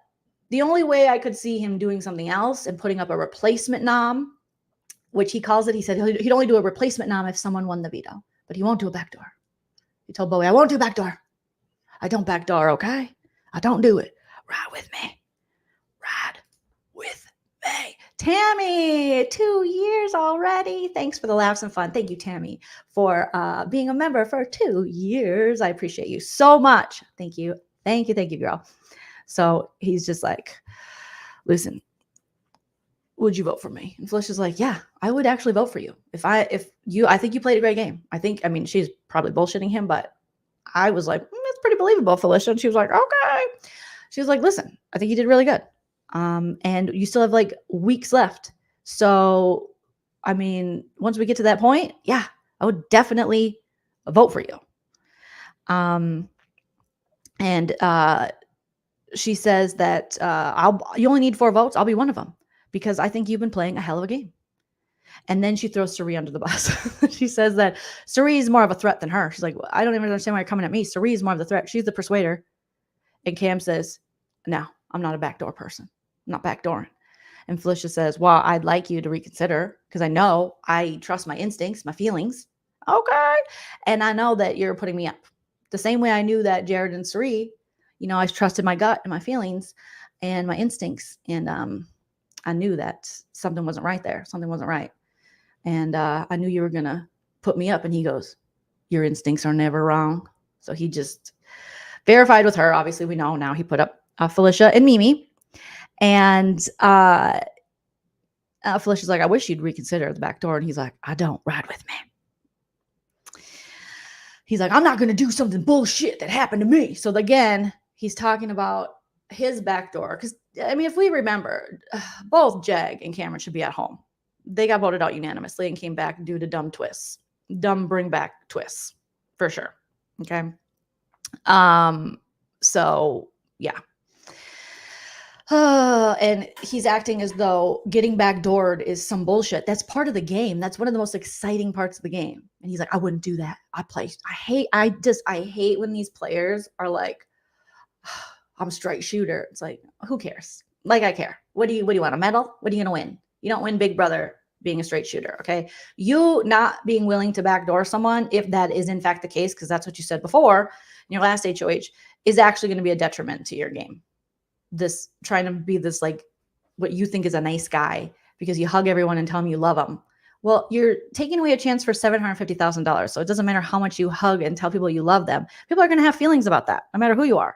A: the only way I could see him doing something else and putting up a replacement nom, which he calls it, he said he'd only do a replacement nom if someone won the veto, but he won't do a backdoor. He told Bowie, I won't do backdoor. I don't backdoor, okay? I don't do it. Ride with me. Ride with me. Tammy, 2 years already. Thanks for the laughs and fun. Thank you, Tammy, for being a member for 2 years. I appreciate you so much. Thank you. Thank you. Thank you, girl. So he's just like, listen, would you vote for me? And Felicia's like, yeah, I would actually vote for you. I think you played a great game. I mean, she's probably bullshitting him, but I was like, that's pretty believable, Felicia. And she was like, okay. She was like, listen, I think you did really good. And you still have like weeks left. So, I mean, once we get to that point, yeah, I would definitely vote for you. And she says that you only need 4 votes. I'll be one of them because I think you've been playing a hell of a game. And then she throws Cirie under the bus. She says that Cirie is more of a threat than her. She's like, well, I don't even understand why you're coming at me. Cirie is more of the threat. She's the persuader. And Cam says, no, I'm not a backdoor person. I'm not backdooring. And Felicia says, well, I'd like you to reconsider because I know I trust my instincts, my feelings. Okay. And I know that you're putting me up. The same way I knew that Jared and Cirie, you know, I trusted my gut and my feelings and my instincts. And I knew that something wasn't right there. Something wasn't right. And I knew you were going to put me up. And he goes, your instincts are never wrong. So he just verified with her. Obviously, we know now he put up Felicia and Mimi. And Felicia's like, I wish you'd reconsider the back door. And he's like, I don't. Ride with me. He's like, I'm not going to do something bullshit that happened to me. So again, he's talking about his back door. Because, I mean, if we remember, both Jag and Cameron should be at home. They got voted out unanimously and came back due to dumb twists. Dumb bring back twists. For sure. Okay. So, yeah. And he's acting as though getting backdoored is some bullshit. That's part of the game. That's one of the most exciting parts of the game. And he's like, I wouldn't do that. I hate when these players are like, I'm a straight shooter. It's like, who cares? Like, I care. What do you want? A medal? What are you going to win? You don't win Big Brother being a straight shooter. Okay. You not being willing to backdoor someone, if that is in fact the case, because that's what you said before in your last HOH, is actually going to be a detriment to your game. This trying to be this, like, what you think is a nice guy because you hug everyone and tell them you love them. Well, you're taking away a chance for $750,000. So it doesn't matter how much you hug and tell people you love them. People are going to have feelings about that, no matter who you are.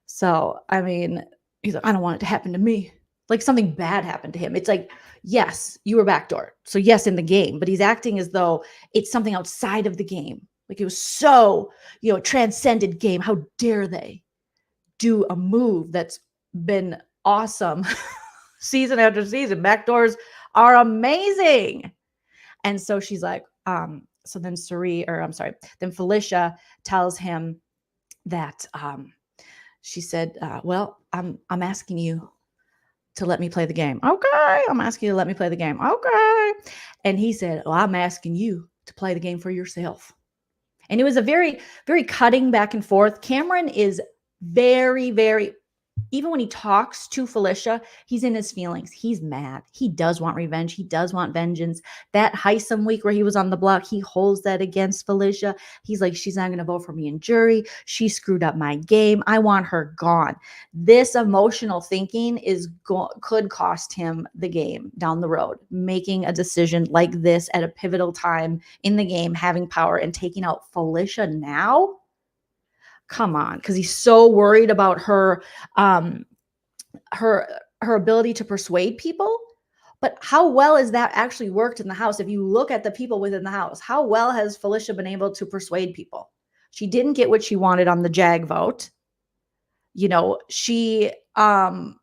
A: So, I mean, he's like, I don't want it to happen to me. Like something bad happened to him. It's like, yes, you were backdoor. So yes, in the game, but he's acting as though it's something outside of the game. Like it was so, transcended game. How dare they do a move that's been awesome season after season? Backdoors are amazing. And so she's like, so then then Felicia tells him that she said, well, I'm asking you to let me play the game. Okay. I'm asking you to let me play the game. Okay. And he said, well, I'm asking you to play the game for yourself. And it was a very, very cutting back and forth. Cameron is very, very, even when he talks to Felicia, he's in his feelings. He's mad. He does want revenge. He does want vengeance. That Heisem week where he was on the block, he holds that against Felicia. He's like, she's not going to vote for me in jury. She screwed up my game. I want her gone. This emotional thinking could cost him the game down the road. Making a decision like this at a pivotal time in the game, having power and taking out Felicia now. Come on, because he's so worried about her ability to persuade people. But how well has that actually worked in the house? If you look at the people within the house, how well has Felicia been able to persuade people? She didn't get what she wanted on the JAG vote. She the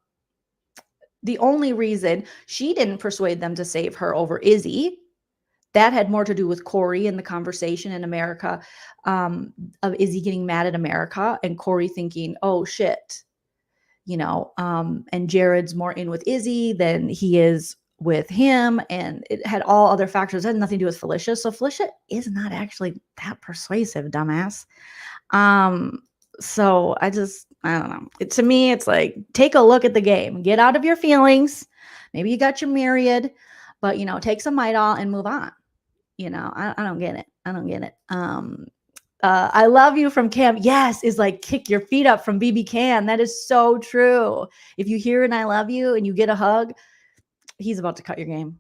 A: only reason she didn't persuade them to save her over Izzy, that had more to do with Corey and the conversation in America of Izzy getting mad at America and Corey thinking, oh shit, and Jared's more in with Izzy than he is with him. And it had all other factors. It had nothing to do with Felicia. So Felicia is not actually that persuasive, dumbass. So I don't know. To me, it's like, take a look at the game, get out of your feelings. Maybe you got your myriad, but take some Midol and move on. I don't get it. I don't get it. I love you from Cam. Yes, is like kick your feet up from BB Can. That is so true. If you hear an I love you and you get a hug, he's about to cut your game.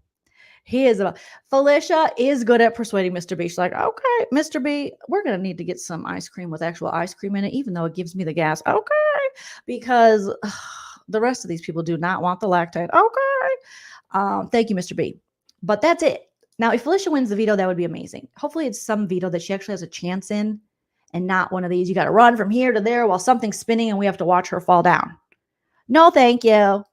A: Felicia is good at persuading Mr. B. She's like, okay, Mr. B, we're going to need to get some ice cream with actual ice cream in it, even though it gives me the gas. Okay. Because the rest of these people do not want the lactate. Okay. Thank you, Mr. B. But that's it. Now, if Felicia wins the veto, that would be amazing. Hopefully it's some veto that she actually has a chance in and not one of these, you got to run from here to there while something's spinning and we have to watch her fall down. No, thank you.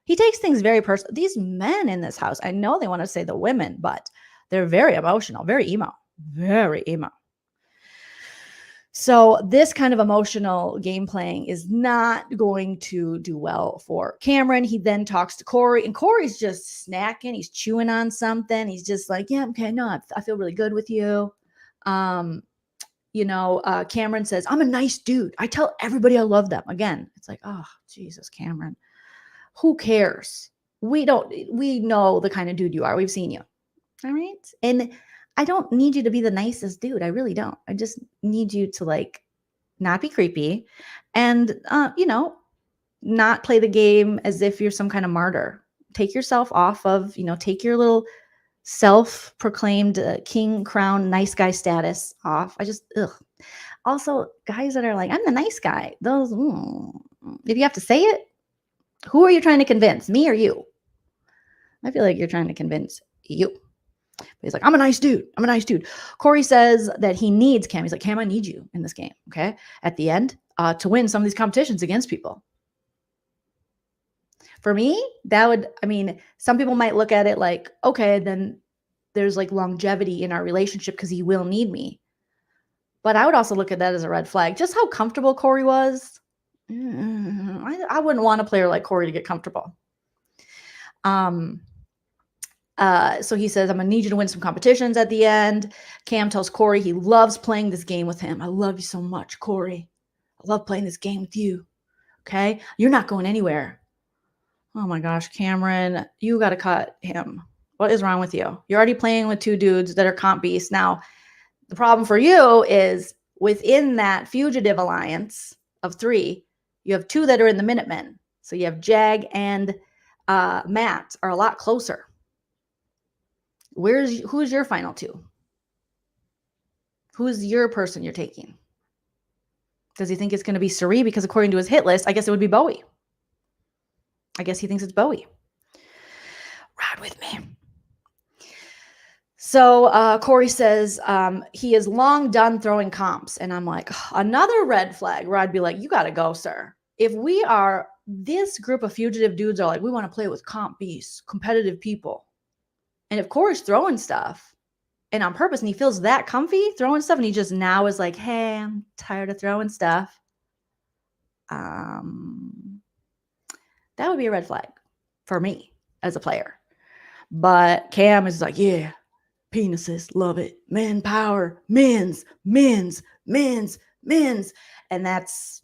A: He takes things very personal. These men in this house, I know they want to say the women, but they're very emotional, very emo, very emo. So this kind of emotional game playing is not going to do well for Cameron. He then talks to Corey, and Corey's just snacking. He's chewing on something. He's just like, yeah, okay, no, I feel really good with you. Cameron says, I'm a nice dude. I tell everybody I love them. Again, it's like, oh, Jesus, Cameron. Who cares? We know the kind of dude you are. We've seen you. All right. And I don't need you to be the nicest dude. I really don't. I just need you to like not be creepy and, not play the game as if you're some kind of martyr. Take yourself off of, take your little self-proclaimed king crown nice guy status off. Also, guys that are like, I'm the nice guy. Those, if you have to say it, who are you trying to convince, me or you? I feel like you're trying to convince you. But he's like, I'm a nice dude. I'm a nice dude. Corey says that he needs Cam. He's like, Cam, I need you in this game, okay? At the end, to win some of these competitions against people. For me, some people might look at it like, okay, then there's like longevity in our relationship because he will need me. But I would also look at that as a red flag. Just how comfortable Corey was. I wouldn't want a player like Corey to get comfortable. So he says, I'm going to need you to win some competitions at the end. Cam tells Corey he loves playing this game with him. I love you so much, Corey. I love playing this game with you. Okay? You're not going anywhere. Oh my gosh, Cameron, you got to cut him. What is wrong with you? You're already playing with two dudes that are comp beasts. Now, the problem for you is within that fugitive alliance of 3, you have 2 that are in the Minutemen. So you have Jag and Matt are a lot closer. Who's your final 2? Who's your person you're taking? Does he think it's going to be Cirie? Because according to his hit list, I guess it would be Bowie. I guess he thinks it's Bowie. Ride with me. So Corey says he is long done throwing comps. And I'm like, another red flag where I'd be like, you got to go, sir. If we are, this group of fugitive dudes are like, we want to play with comp beasts, competitive people. And if Corey's throwing stuff and on purpose and he feels that comfy throwing stuff and he just now is like, hey, I'm tired of throwing stuff. That would be a red flag for me as a player. But Cam is like, yeah, penises, love it. Men power, men's. And that's,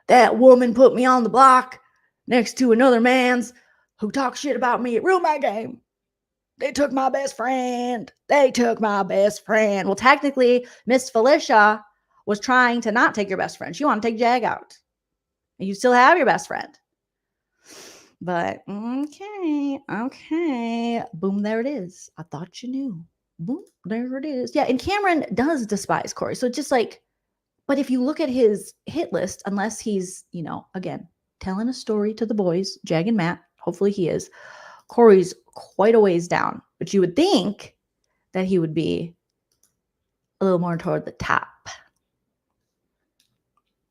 A: that woman put me on the block next to another man's who talked shit about me. It ruined my game. They took my best friend. Well, technically, Miss Felicia was trying to not take your best friend. She wanted to take Jag out. And you still have your best friend. But, okay. Boom, there it is. I thought you knew. Boom, there it is. Yeah, and Cameron does despise Corey. So just like, but if you look at his hit list, unless he's, again, telling a story to the boys, Jag and Matt, hopefully he is, Corey's quite a ways down. But you would think that he would be a little more toward the top.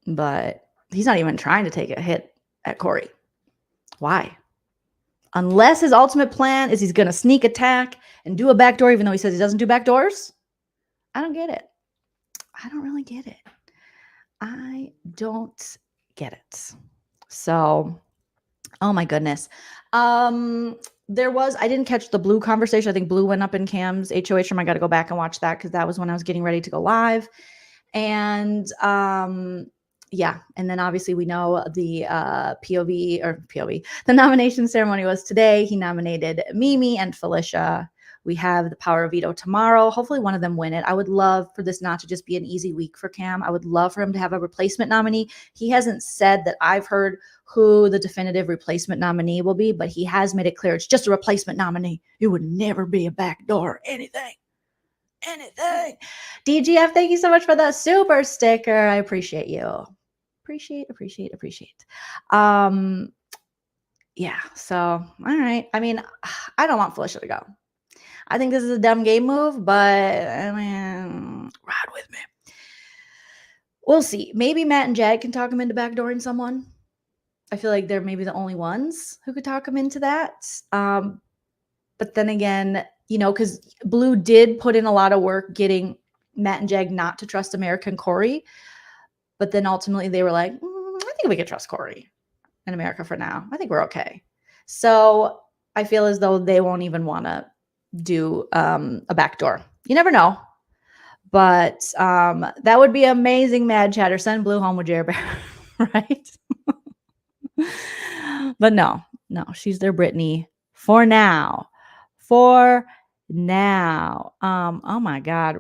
A: But he's not even trying to take a hit at Corey. Why? Unless his ultimate plan is he's going to sneak attack and do a backdoor, even though he says he doesn't do backdoors. I don't get it. I don't really get it. I don't get it. So, oh my goodness. I didn't catch the Blue conversation. I think Blue went up in Cam's HOH room. I got to go back and watch that because that was when I was getting ready to go live. And, yeah. And then obviously we know the the nomination ceremony was today. He nominated Mimi and Felicia. We have the Power of Veto tomorrow. Hopefully one of them win it. I would love for this not to just be an easy week for Cam. I would love for him to have a replacement nominee. He hasn't said that I've heard who the definitive replacement nominee will be, but he has made it clear it's just a replacement nominee. It would never be a backdoor or anything. DGF, thank you so much for the super sticker. I appreciate you. Appreciate. Yeah, so, all right. I mean, I don't want Felicia to go. I think this is a dumb game move, but, ride with me. We'll see. Maybe Matt and Jag can talk him into backdooring someone. I feel like they're maybe the only ones who could talk him into that. But then again, because Blue did put in a lot of work getting Matt and Jag not to trust America and Corey. But then ultimately they were like, I think we could trust Corey and America for now. I think we're okay. So I feel as though they won't even want to do a backdoor. You never know. But that would be amazing, Mad Chatter. Send Blue home with Jer Bear, right? But no, she's their Britney for now. Oh my God.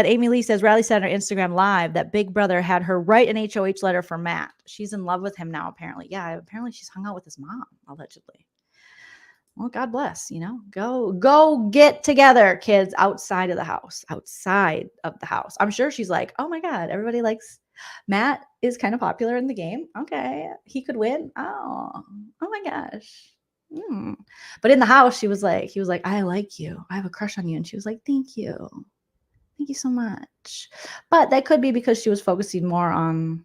A: Amy Lee says, Riley said on her Instagram live that Big Brother had her write an HOH letter for Matt. She's in love with him now, apparently. Yeah, apparently she's hung out with his mom, allegedly. Well, God bless, go get together, kids, outside of the house. I'm sure she's like, oh my God, everybody likes Matt is kind of popular in the game. Okay. He could win. Oh my gosh. But in the house, he was like, I like you. I have a crush on you. And she was like, thank you. Thank you so much. But that could be because she was focusing more on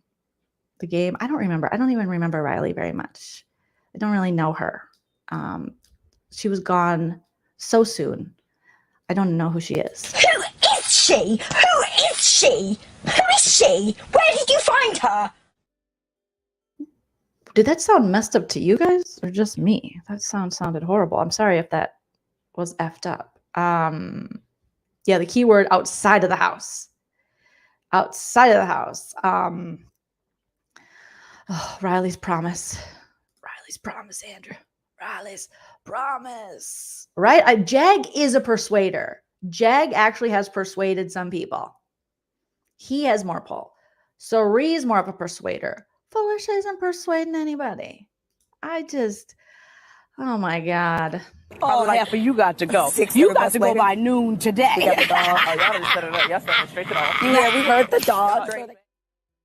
A: the game. I don't remember. I don't even remember Riley very much. I don't really know her. She was gone so soon. I don't know who she is.
C: Who is she? Who is she? Who is she? Where did you find her?
A: Did that sound messed up to you guys or just me? That sounded horrible. I'm sorry if that was effed up. Yeah, the keyword outside of the house. Outside of the house. Riley's promise. Riley's promise, Andrew. Riley's promise. Right? Jag is a persuader. Jag actually has persuaded some people. He has more pull. So Ree's more of a persuader. Felicia isn't persuading anybody. Oh my God.
F: Oh, half of you got to go. You got to go by noon today.
G: We got the dog. Oh, y'all just set it up. Y'all set it straight to the office.
F: Yeah, we heard the dog.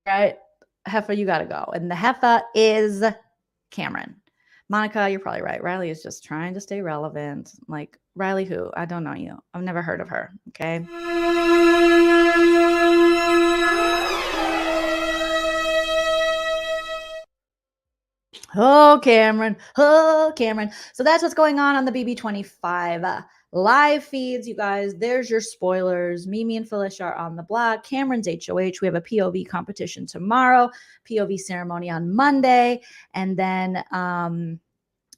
A: Right? Heifer, you got to go. And the heifer is Cameron. Monica, you're probably right. Riley is just trying to stay relevant. Like, Riley who? I don't know you. I've never heard of her. Okay. Oh, Cameron. So that's what's going on the BB25 live feeds, you guys. There's your spoilers. Mimi and Felicia are on the block. Cameron's HOH. We have a POV competition tomorrow, POV ceremony on Monday. And then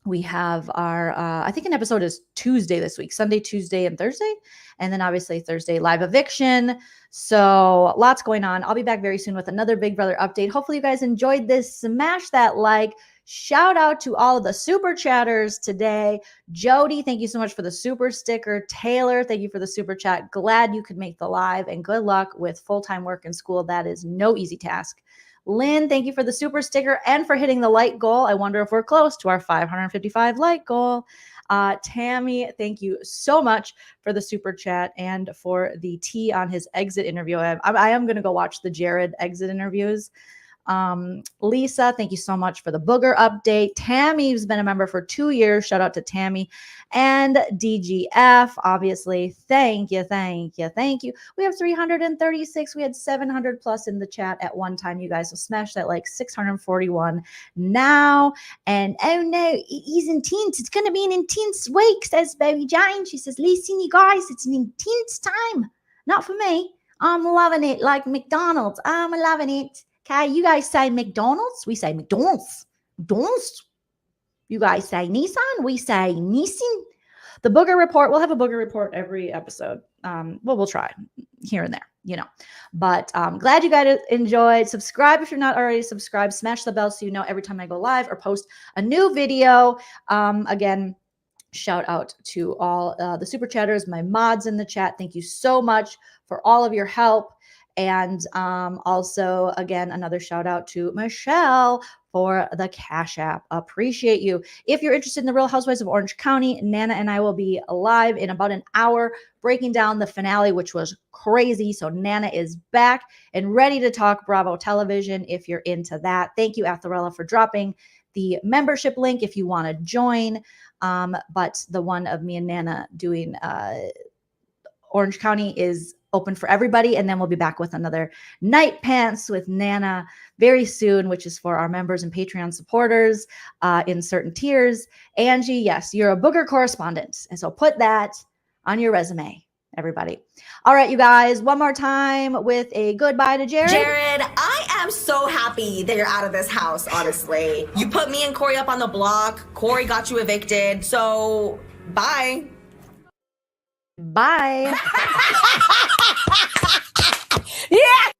A: we have our, I think an episode is Tuesday this week, Sunday, Tuesday, and Thursday. And then obviously Thursday, live eviction. So lots going on. I'll be back very soon with another Big Brother update. Hopefully you guys enjoyed this. Smash that like. Shout out to all of the super chatters today. Jody, thank you so much for the super sticker. Taylor, thank you for the super chat. Glad you could make the live, and good luck with full-time work and school. That is no easy task. Lynn, thank you for the super sticker and for hitting the like goal. I wonder if we're close to our 555 like goal. Tammy, thank you so much for the super chat and for the tea on his exit interview. I am going to go watch the Jared exit interviews. Lisa, thank you so much for the booger update. Tammy's been a member for 2 years. Shout out to Tammy. And DGF, obviously, thank you. We have 336. We had 700 plus in the chat at one time, you guys. So smash that like 641 now. And oh no, it is intense. It's going to be an intense week, says Bowie Jane. She says, listen, you guys, it's an intense time. Not for me. I'm loving it like McDonald's. I'm loving it. Okay, you guys say McDonald's. We say McDonald's. McDonald's. You guys say Nissan. We say Nissan. The booger report. We'll have a booger report every episode. Well, we'll try here and there, But glad you guys enjoyed. Subscribe if you're not already subscribed. Smash the bell so you know every time I go live or post a new video. Again, shout out to all the super chatters, my mods in the chat. Thank you so much for all of your help. And also, again, another shout out to Michelle for the Cash App. Appreciate you. If you're interested in the Real Housewives of Orange County, Nana and I will be live in about an hour breaking down the finale, which was crazy. So Nana is back and ready to talk Bravo television if you're into that. Thank you, Atharella, for dropping the membership link if you want to join. But the one of me and Nana doing Orange County is open for everybody. And then we'll be back with another Night Pants with Nana very soon, which is for our members and Patreon supporters in certain tiers. Angie, yes, you're a booger correspondent. And so put that on your resume, everybody. All right, you guys, one more time with a goodbye to Jared.
E: Jared, I am so happy that you're out of this house, honestly. You put me and Corey up on the block. Corey got you evicted. So, bye.
A: Bye.
F: Yeah.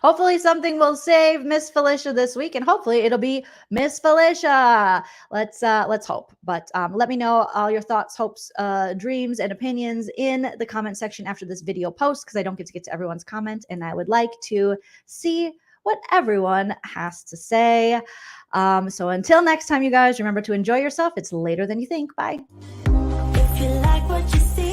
A: Hopefully something will save Miss Felicia this week, and hopefully it'll be Miss Felicia. Let's hope. But let me know all your thoughts, hopes, dreams, and opinions in the comment section after this video post, because I don't get to everyone's comment, and I would like to see what everyone has to say. So until next time, you guys, remember to enjoy yourself. It's later than you think. Bye.
B: If you like what you see.